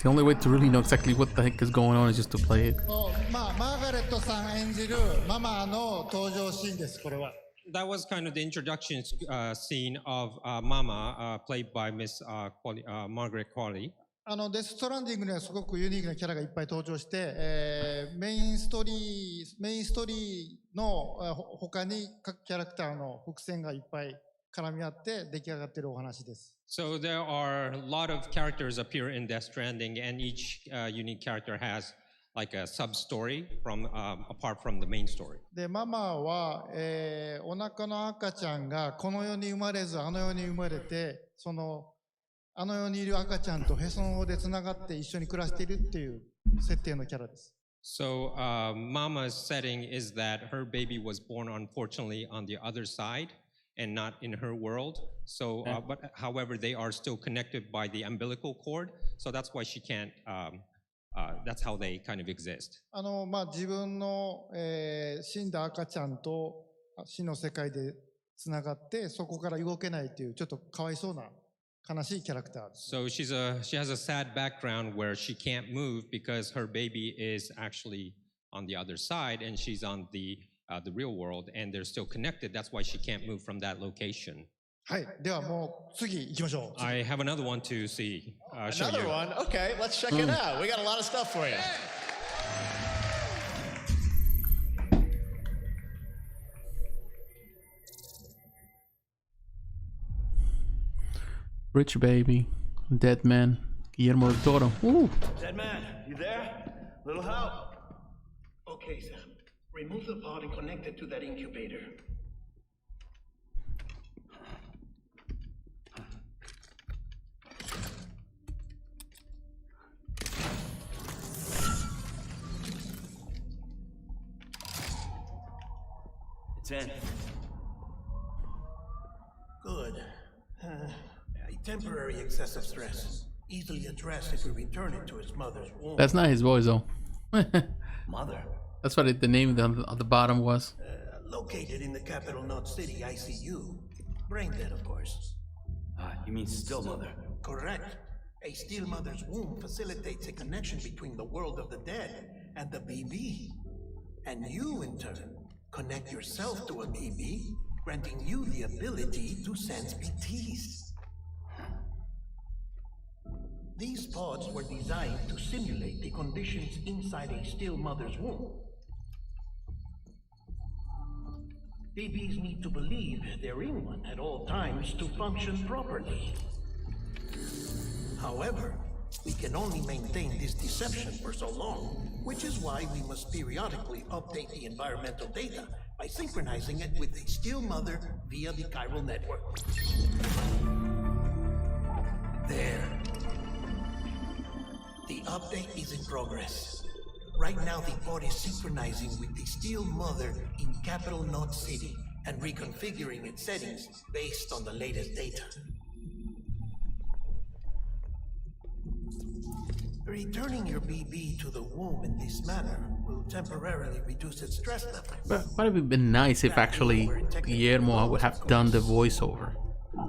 S1: The only way to really know exactly what the heck is going on is just to play it.
S12: マーガレットさん演じるママの登場シーンです、これは。
S6: That was kind of the introduction scene of Mama, played by Miss Margaret Qualley.
S12: デス・ストランディングにはすごくユニークなキャラがいっぱい登場して、メインストーリーの他に各キャラクターの伏線がいっぱい絡み合って出来上がっているお話です。
S6: So there are a lot of characters appear in Death Stranding, and each unique character has like a sub-story from apart from the main story.
S12: で、ママは、お腹の赤ちゃんがこの世に生まれずあの世に生まれて、あの世にいる赤ちゃんとへその緒でつながって一緒に暮らしているっていう設定のキャラです。
S6: So Mama's setting is that her baby was born unfortunately on the other side and not in her world. So, but however, they are still connected by the umbilical cord. So that's why she can't. That's how they kind of exist.
S12: 自分の、死んだ赤ちゃんと死の世界でつながってそこから動けないというちょっとかわいそうな悲しいキャラクターです。
S6: So she has a sad background where she can't move because her baby is actually on the other side and she's on the the real world, and they're still connected. That's why she can't move from that location.
S12: はい。ではもう次行きましょう。
S6: I have another one to see. Show
S5: Another
S6: you.
S5: one? Okay, let's check it out. We got a lot of stuff for you.
S1: Rich Baby, Dead Man, Guillermo del Toro. Ooh.
S22: Dead man, you there? Little help? Okay, Sam. Remove the pod and connect it to that incubator. It's in. Good. A temporary excessive stress. Easily addressed if we return it to its mother's womb.
S1: That's not his voice though.
S22: Mother?
S1: That's what the name of the bottom was.
S22: Located in the capital Knot City ICU. Brain dead, of course.
S13: You mean still mother?
S22: Correct. A still mother's womb facilitates a connection between the world of the dead and the BB. And you, in turn, connect yourself to a BB, granting you the ability to sense BTs. These pods were designed to simulate the conditions inside a still mother's womb. BBs need to believe they're in one at all times to function properly. However, we can only maintain this deception for so long, which is why we must periodically update the environmental data by synchronizing it with the still mother via the chiral network. There. The update is in progress. Right now, the pod is synchronizing with the still mother in capital Knot City and reconfiguring its settings based on the latest data. Returning your BB to the womb in this manner will temporarily reduce its stress level.
S1: But would have been nice if actually Guillermo would have done the voiceover.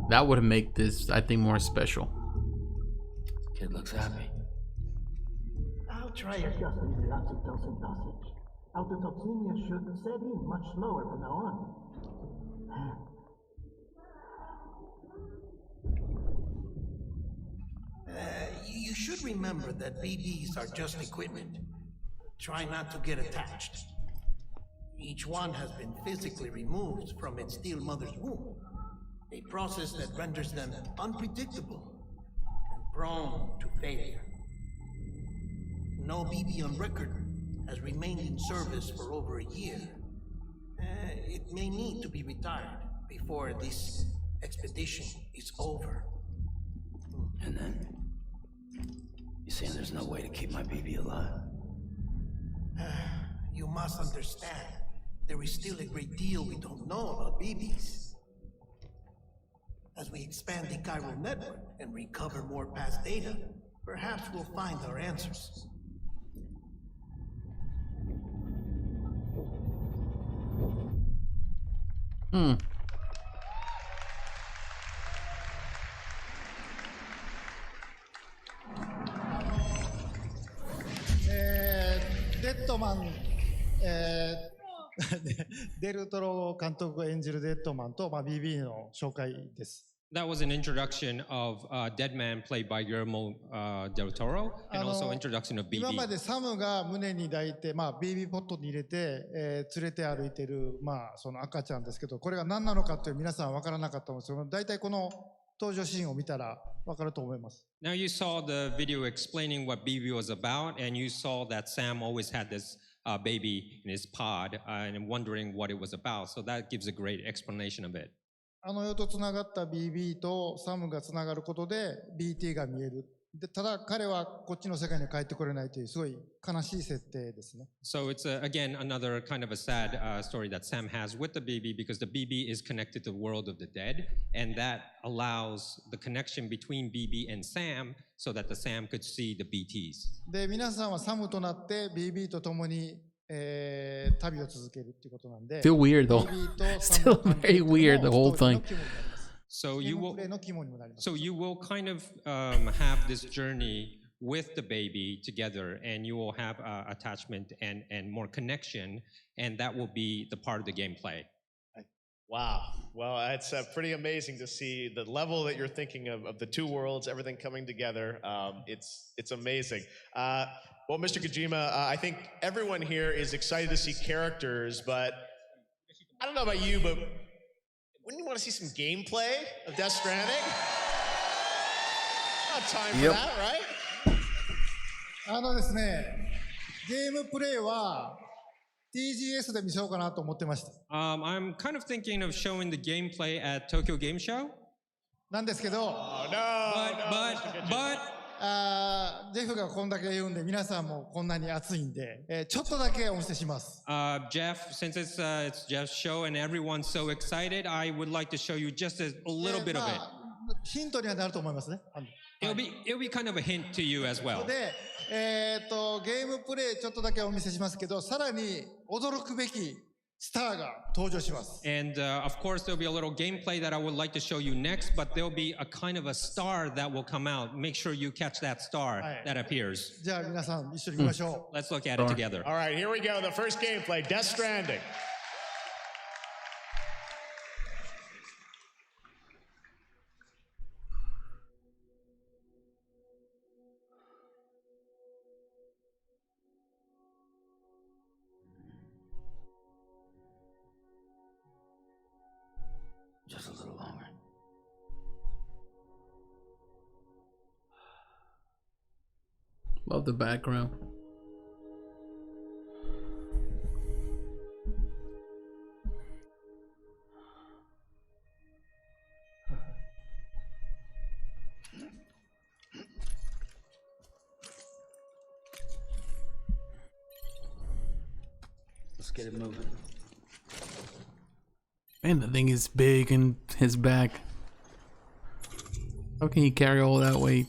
S1: That would make this, I think, more special.
S13: Kid looks happy.
S22: I'll try adjusting the oxytocin dosage. Autotoxemia should set in much slower from now on. You should remember that BBs are just equipment. Try not to get attached. Each one has been physically removed from its still mother's womb, a process that renders them unpredictable and prone to failure. No BB on record has remained in service for over a year. It may need to be retired before this expedition is over.
S13: And then? You saying there's no way to keep my BB alive?
S22: You must understand, there is still a great deal we don't know about BBs. As we expand the chiral network and recover more past data, perhaps we'll find our answers.
S12: デッドマン、デルトロ監督が演じるデッドマンと、BB の紹介です。
S6: That was an introduction of Dead Man played by Guillermo del Toro, and also introduction of BB.
S12: 今までサムが胸に抱いて、BB ポットに入れて、連れて歩いてる、その赤ちゃんですけど、これが何なのかという皆さん分からなかったと思うんですけど、大体この登場シーンを見たら分かると思います。
S6: Now you saw the video explaining what BB was about, and you saw that Sam always had this baby in his pod, and wondering what it was about. So that gives a great explanation of it.
S12: 世とつながった BB とサムがつながることで BT が見える。でただ彼はこっちの世界に帰ってこれないというすごい悲しい設定ですね。
S6: So it's again another kind of a sad story that Sam has with the BB, because the BB is connected to the world of the dead, and that allows the connection between BB and Sam so that the Sam could see the BTs.
S12: で皆さんはサムとなって BB と共に旅を続けるっていうことなんで。
S1: Still weird though. Still very weird, the whole thing.
S6: So you will kind of have this journey with the baby together, and you will have attachment and more connection, and that will be the part of the gameplay.
S5: Wow. Well, it's pretty amazing to see the level that you're thinking of the two worlds, everything coming together. It's amazing. Well, Mr. Kojima, I think everyone here is excited to see characters, but I don't know about you, but wouldn't you want to see some gameplay of Death Stranding? Not time for that, right?
S12: ですね、ゲームプレイは TGS で見せようかなと思ってました。
S6: I'm kind of thinking of showing the gameplay at Tokyo Game Show.
S12: なんですけど、ジェフがこんだけ言うんで、皆さんもこんなに熱いんで、ちょっとだけお見せします。
S6: Jeff, since it's Jeff's show and everyone's so excited, I would like to show you just a little bit of it.
S12: ヒントにはなると思いますね。
S6: It'll be kind of a hint to you as well.
S12: で、ゲームプレイちょっとだけお見せしますけど、さらに驚くべきスターが登場します。
S6: And of course, there'll be a little gameplay that I would like to show you next, but there'll be a kind of a star that will come out. Make sure you catch that star that appears.
S12: じゃあ皆さん一緒に見ましょう。
S6: Let's look at it together.
S5: All right, here we go. The first gameplay, Death Stranding.
S13: Just a little longer.
S1: Love the background.
S13: Let's get it moving.
S1: Man, the thing is big in his back. How can he carry all that weight?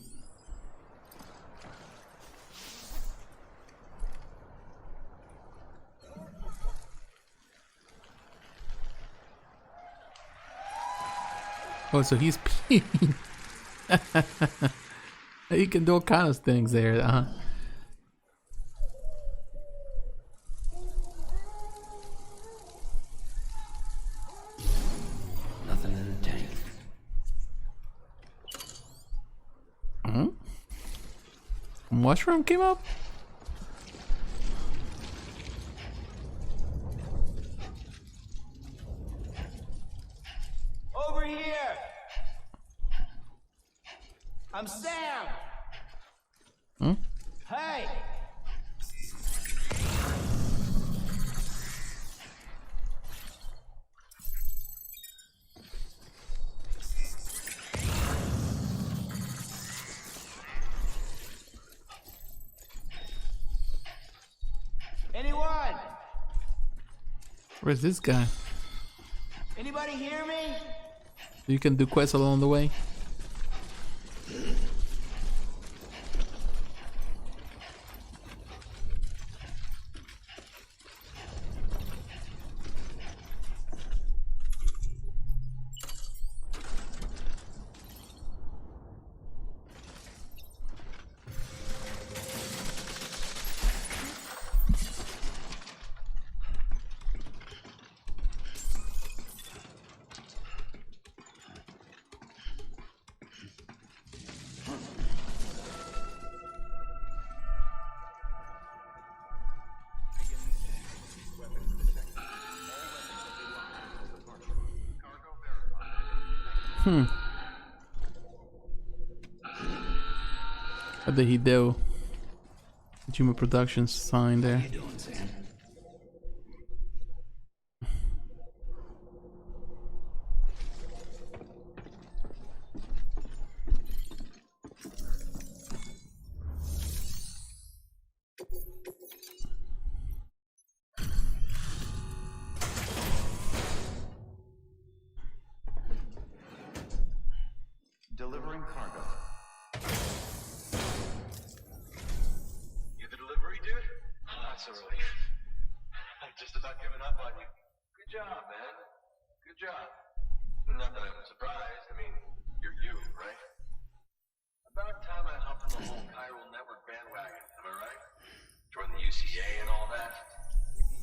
S1: Oh, so he's peeing. He can do all kinds of things there, huh?
S13: Nothing in the tank.
S1: Mushroom came up?
S8: Over here! I'm Sam! Hey! Anyone?
S1: Where's this guy?
S8: Anybody hear me?
S1: You can do quests along the way. What did he do? Juma Productions sign there.
S13: How you doing, Sam?
S14: Delivering cargo. You the delivery dude? That's a relief. I've just about given up on you. Good job, man. Good job. Not that I'm surprised. I mean, you're you, right? About time I hopped on the whole chiral network bandwagon, am I right? Join the UCA and all that.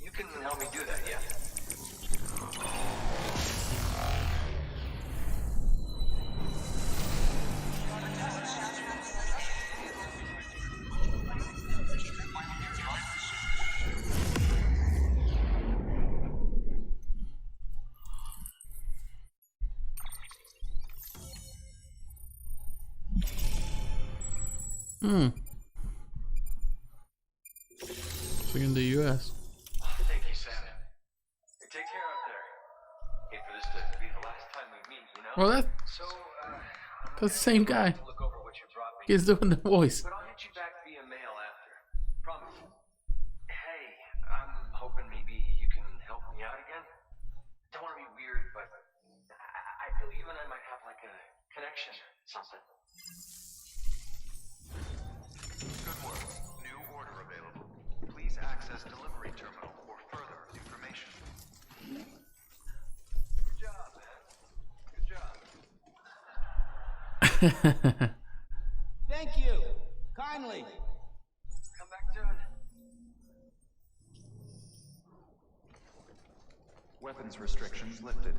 S14: You can help me do that, yeah?
S1: So in the US.
S14: Thank you, Sam. Hey, take care out there. Hate for this to be the last time we meet, you know?
S1: Well, that's the same guy.
S14: Look over what you brought me.
S1: He's doing the voice.
S14: But I'll hit you back via mail after. Promise. Hey, I'm hoping maybe you can help me out again. Don't want to be weird, but I feel you and I might have like a connection, something.
S15: Good work. New order available. Please access delivery terminal for further information.
S14: Good job, man. Good job.
S23: Thank you. Kindly.
S14: Come back soon.
S15: Weapons restrictions lifted.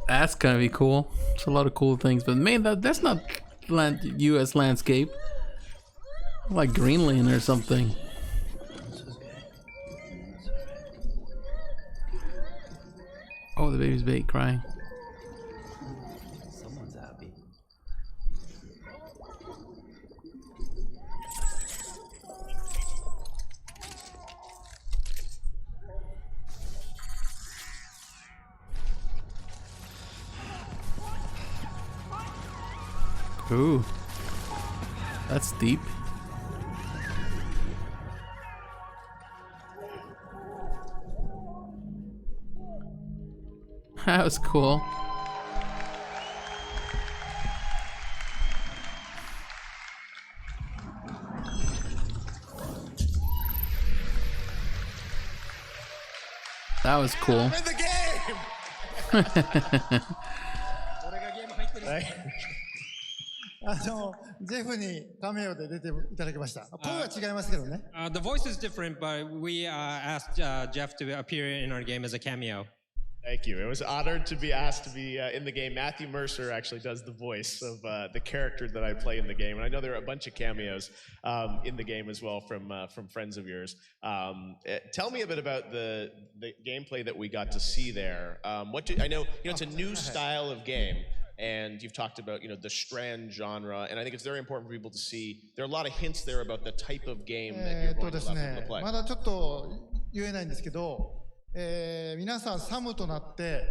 S1: That's gonna be cool. It's a lot of cool things, but man, that's not U.S. landscape. Like Greenland or something. Oh, the baby's bait crying.
S13: Someone's happy.
S1: Ooh, that's deep. That was cool. That was cool.
S5: I'm in the game!
S12: ジェフにカメオで出ていただきました。声は違いますけどね。
S6: The voice is different, but we asked Jeff to appear in our game as a cameo.
S5: Thank you. It was honored to be asked to be in the game. Matthew Mercer actually does the voice of the character that I play in the game, and I know there are a bunch of cameos in the game as well from friends of yours. Tell me a bit about the gameplay that we got to see there. I know it's a new style of game. And you've talked about, the Strand genre, and I think it's very important for people to see. There are a lot of hints there about the type of game that you're going to allow people to play.
S12: まだちょっと言えないんですけど、皆さんサムとなって、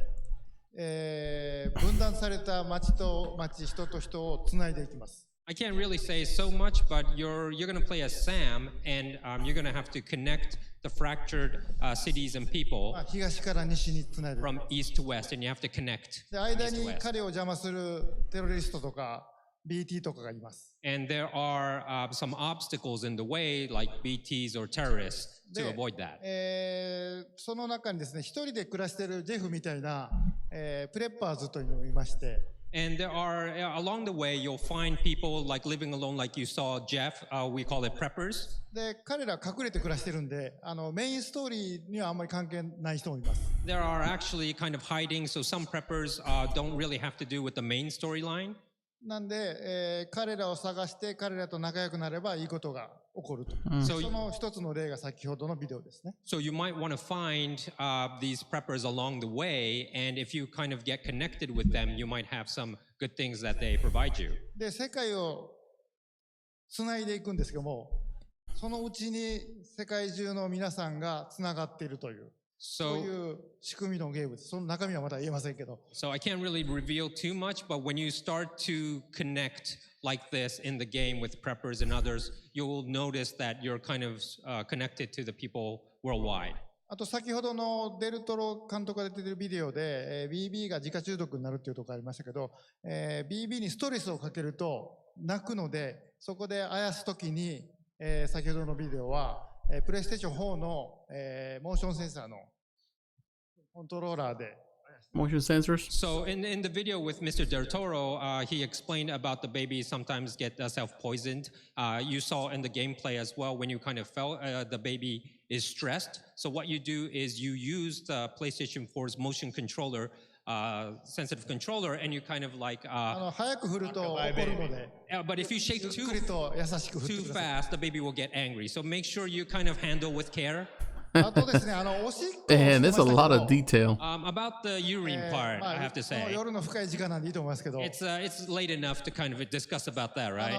S12: 分断された町と町、人と人をつないでいきます。
S6: I can't really say so much, but you're going to play as Sam, and you're going to have to connect the fractured cities and people
S12: 東から西につないで
S6: from east to west, and you have to connect.
S12: で間に彼を邪魔するテロリストとか BT とかがいます。
S6: And there are some obstacles in the way, like BTs or terrorists, to avoid that.
S12: その中にですね、一人で暮らしているジェフみたいな、プレッパーズというのがいまして。
S6: And there are, along the way, you'll find people like living alone, like you saw Jeff, we call it preppers.
S12: で、彼ら隠れて暮らしてるんで、メインストーリーにはあんまり関係ない人もいます。
S6: There are actually kind of hiding, so some preppers don't really have to do with the main storyline.
S12: なんで、彼らを探して彼らと仲良くなればいいことが起こると。その一つの例が先ほどのビデオですね。
S6: So you might want to find these preppers along the way, and if you kind of get connected with them, you might have some good things that they provide you.
S12: で、世界をつないでいくんですけども、そのうちに世界中の皆さんがつながっているという。そういう仕組みのゲームです。その中身はまだ言えませんけど。
S6: So I can't really reveal too much, but when you start to connect like this in the game with preppers and others, you will notice that you're kind of connected to the people worldwide.
S12: あと先ほどのデルトロ監督が出ているビデオで、BB が自家中毒になるっていうところありましたけど、BB にストレスをかけると泣くので、そこであやすときに、先ほどのビデオはプレイステーション4の、モーションセンサーのコントローラーで
S1: Motion sensors.
S6: So in the video with Mr. Del Toro, he explained about the baby sometimes get self-poisoned. You saw in the gameplay as well when you kind of felt the baby is stressed. So what you do is you use the PlayStation 4's motion controller, sensitive controller, and you kind of like...
S12: 早く振ると怒るので
S6: but if you shake
S12: ゆっくりと優しく振って
S6: too
S12: ください
S6: fast, the baby will get angry. So make sure you kind of handle with care.
S12: あとですね、おしっこを
S1: Man,
S12: してま
S1: there's
S12: した
S1: a
S12: け
S1: lot
S12: ど
S1: of detail.
S6: About the urine part,
S12: まあ
S6: I have to
S12: もう
S6: say.
S12: 夜の深い時間なんでいいと思いますけど
S6: It's late enough to kind of discuss about that, right?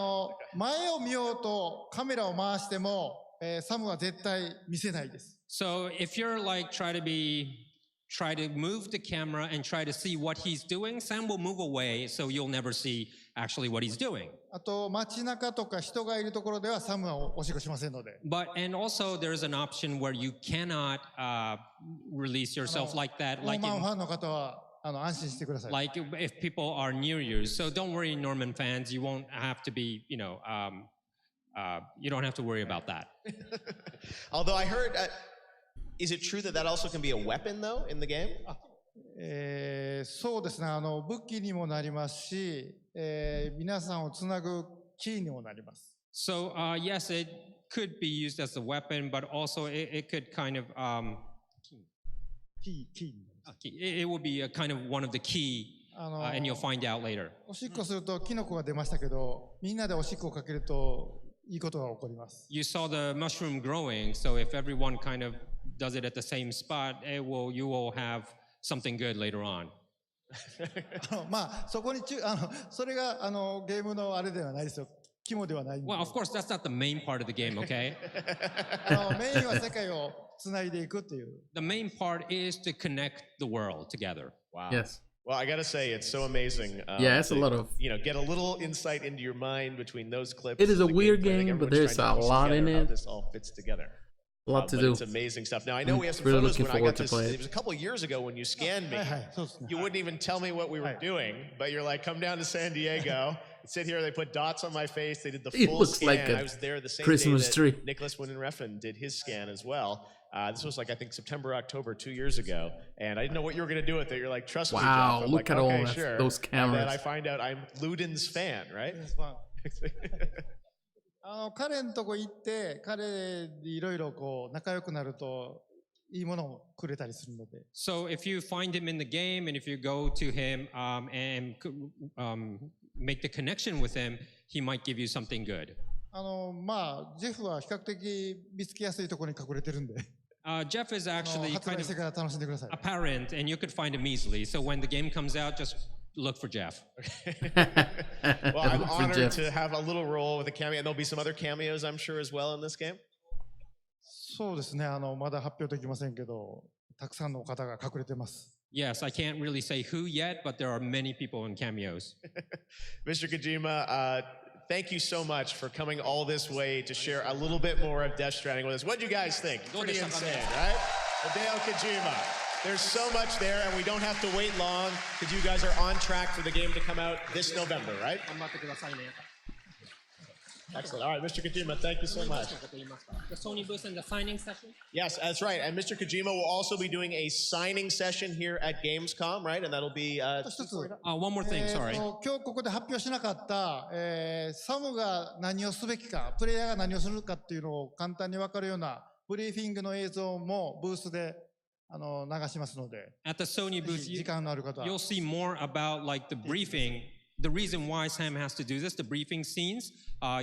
S12: 前を見ようとカメラを回しても、サムは絶対見せないです。
S6: So if you're like try to move the camera and try to see what he's doing, Sam will move away, so you'll never see actually what he's doing.
S12: あと街中とか人がいるところではサムはおしっこしませんので。
S6: And also there's an option where you cannot release yourself like that,
S12: オー
S6: like
S12: マンファンの方は安心してください。
S6: like if people are near you. So don't worry, Norman fans, you won't have to be, you don't have to worry about that.
S5: Although I heard, is it true that that also can be a weapon though in the game?
S12: そうですね、武器にもなりますし、皆さんをつなぐキーにもなります。
S6: So yes, it could be used as a weapon, but also it could kind of it will be a kind of one of the key, and you'll find out later.
S12: おしっこするとキノコが出ましたけど、みんなでおしっこをかけるといいことが起こります。
S6: You saw the mushroom growing, so if everyone kind of does it at the same spot, you will have something good later on.
S12: まあそこにそれがゲームのあれではないですよ。肝ではない。
S6: Well, of course, that's not the main part of the game, okay?
S12: メインは世界をつないでいくっていう。
S6: The main part is to connect the world together.
S5: Wow.
S1: Yes.
S5: Well, I gotta say, it's so amazing.
S1: Yeah, it's a lot of...
S5: get a little insight into your mind between those clips.
S1: It is a
S5: the
S1: weird
S5: gameplay.
S1: game, but
S5: Everyone's
S1: there's
S5: trying
S1: a
S5: to piece
S1: lot in
S5: together how
S1: it.
S5: this all fits together.
S1: A lot to
S5: But
S1: do.
S5: It's amazing stuff. Now, I know we have some
S1: really
S5: photos
S1: looking
S5: when I
S1: forward
S5: got
S1: to
S5: this.
S1: play
S5: It was a couple of years ago when you scanned me. You wouldn't even tell me what we were doing, but you're like, come down to San Diego. Sit here. They put dots on my face. They did the
S1: It
S5: full
S1: looks
S5: scan.
S1: like a
S5: I was there the same
S1: Christmas
S5: day
S1: tree.
S5: that Nicholas Winden-Refn did his scan as well. This was like, I think, September, October 2 years ago. And I didn't know what you were going to do with it. You're like, trust me, Jeff.
S1: Wow,
S5: I'm
S1: look
S5: like,
S1: at all
S5: okay,
S1: that-
S5: sure.
S1: those
S5: And then
S1: cameras.
S5: I find out I'm Luden's fan, right?
S12: 彼のとこ行って彼にいろいろこう仲良くなるといいものをくれたりするので。
S6: So if you find him in the game and if you go to him and make the connection with him, he might give you something good.
S12: まあジェフは比較的見つけやすいところに隠れてるんで。
S6: Jeff is actually
S12: 発
S6: kind
S12: 売してから楽しんでください。
S6: of apparent and you could find him easily. So when the game comes out, just look for Jeff.
S5: Well, I'm
S1: For
S5: honored
S1: Jeff.
S5: to have a little role with a cameo. And there'll be some other cameos, I'm sure, as well in this game.
S12: そうですね、まだ発表できませんけど、たくさんの方が隠れてます。
S6: Yes, I can't really say who yet, but there are many people in cameos.
S5: Mr. Kojima, thank you so much for coming all this way to share a little bit more of Death Stranding with us. What do you guys think? Pretty insane, right? Hideo Kojima. There's so much there, and we don't have to wait long because you guys are on track for the game to come out this November, right? Excellent. All right, Mr. Kojima, thank you so much.
S6: The Sony booth and the signing session?
S5: Yes, that's right. And Mr. Kojima will also be doing a signing session here at Gamescom, right? And that'll be...
S6: one more thing, sorry.
S12: 今日ここで発表しなかった、サムが何をすべきか、プレイヤーが何をするかっていうのを簡単に分かるようなブリーフィングの映像もブースで流しますので。
S6: At the Sony booth,
S12: 時間のある方は。
S6: you'll see more about like the briefing. The reason why Sam has to do this, the briefing scenes,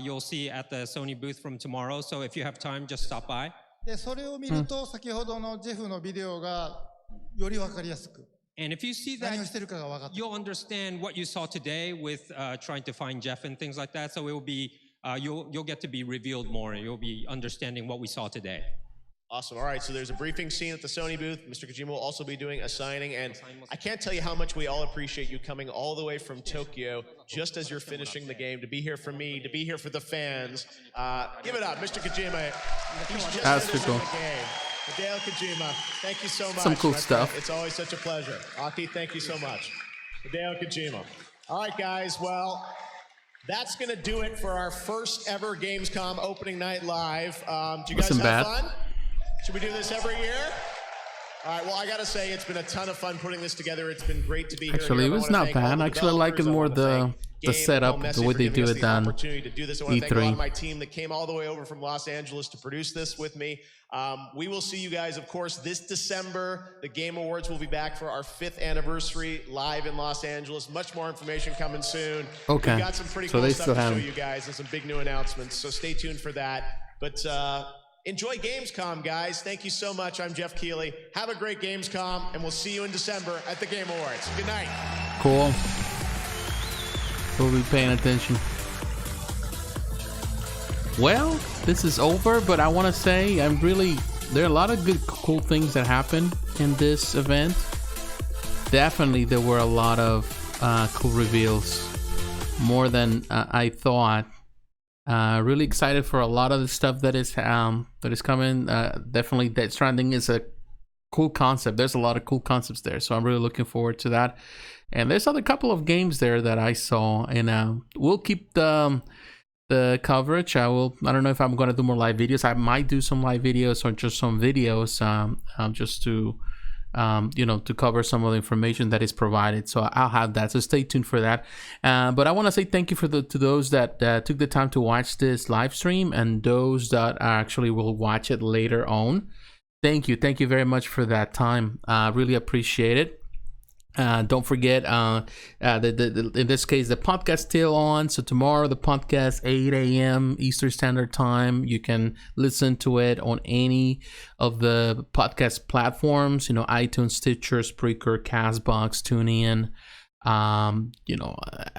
S6: you'll see at the Sony booth from tomorrow. So if you have time, just stop by.
S12: で、それを見ると、先ほどのジェフのビデオがより分かりやすく。
S6: And if you see that, you'll understand what you saw today with trying to find Jeff and things like that. So it will be, you'll get to be revealed more, and you'll be understanding what we saw today.
S5: Awesome. All right, so there's a briefing scene at the Sony booth. Mr. Kojima will also be doing a signing, and I can't tell you how much we all appreciate you coming all the way from Tokyo just as you're finishing the game, to be here for me, to be here for the fans. Give it up, Mr. Kojima. He's just finishing the game. Hideo Kojima, thank you so much.
S1: Some cool
S5: my
S1: stuff.
S5: friend. It's always such a pleasure. Aki, thank you so much. Hideo Kojima. All right, guys, well, that's going to do it for our first ever Gamescom opening night live. Do you guys
S1: Wasn't
S5: have
S1: bad.
S5: fun? Should we do this every year? All right, well, I got to say, it's been a ton of fun putting this together. It's been great to be here.
S1: Actually, it was not bad. Actually, I like it more the setup, the way they do it than
S5: I want to thank a lot of
S1: E3.
S5: my team that came all the way over from Los Angeles to produce this with me. We will see you guys, of course, this December. The Game Awards will be back for our 5th anniversary live in Los Angeles. Much more information coming soon.
S1: Okay.
S5: We've got some pretty
S1: So
S5: cool
S1: they
S5: stuff
S1: still
S5: to show
S1: have-
S5: you guys and some big new announcements. So stay tuned for that. But enjoy Gamescom, guys. Thank you so much. I'm Jeff Keighley. Have a great Gamescom, and we'll see you in December at the Game Awards. Good night.
S1: Cool. We'll be paying attention. Well, this is over, but I want to say there are a lot of good, cool things that happened in this event. Definitely, there were a lot of cool reveals, more than I thought. Really excited for a lot of the stuff that is coming. Definitely, Dead Stranding is a cool concept. There's a lot of cool concepts there, so I'm really looking forward to that. And there's other couple of games there that I saw, and we'll keep the coverage. I don't know if I'm going to do more live videos. I might do some live videos or just some videos, just to to cover some of the information that is provided. So I'll have that. So stay tuned for that. But I want to say thank you to those that took the time to watch this live stream, and those that actually will watch it later on. Thank you very much for that time. Really appreciate it. Don't forget, in this case, the podcast still on. So tomorrow, the podcast 8 a.m. Eastern Standard Time. You can listen to it on any of the podcast platforms. iTunes, Stitcher, Spreaker, Castbox, TuneIn.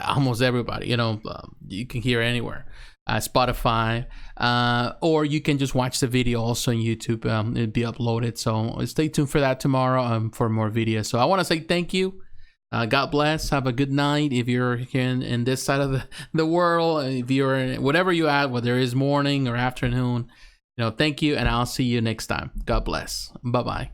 S1: Almost everybody. You can hear anywhere. Spotify, or you can just watch the video also on YouTube. It'll be uploaded, so stay tuned for that tomorrow for more videos. So I want to say thank you. God bless. Have a good night if you're here in this side of the world. If you're in whatever you at, whether it is morning or afternoon, thank you, and I'll see you next time. God bless. Bye bye.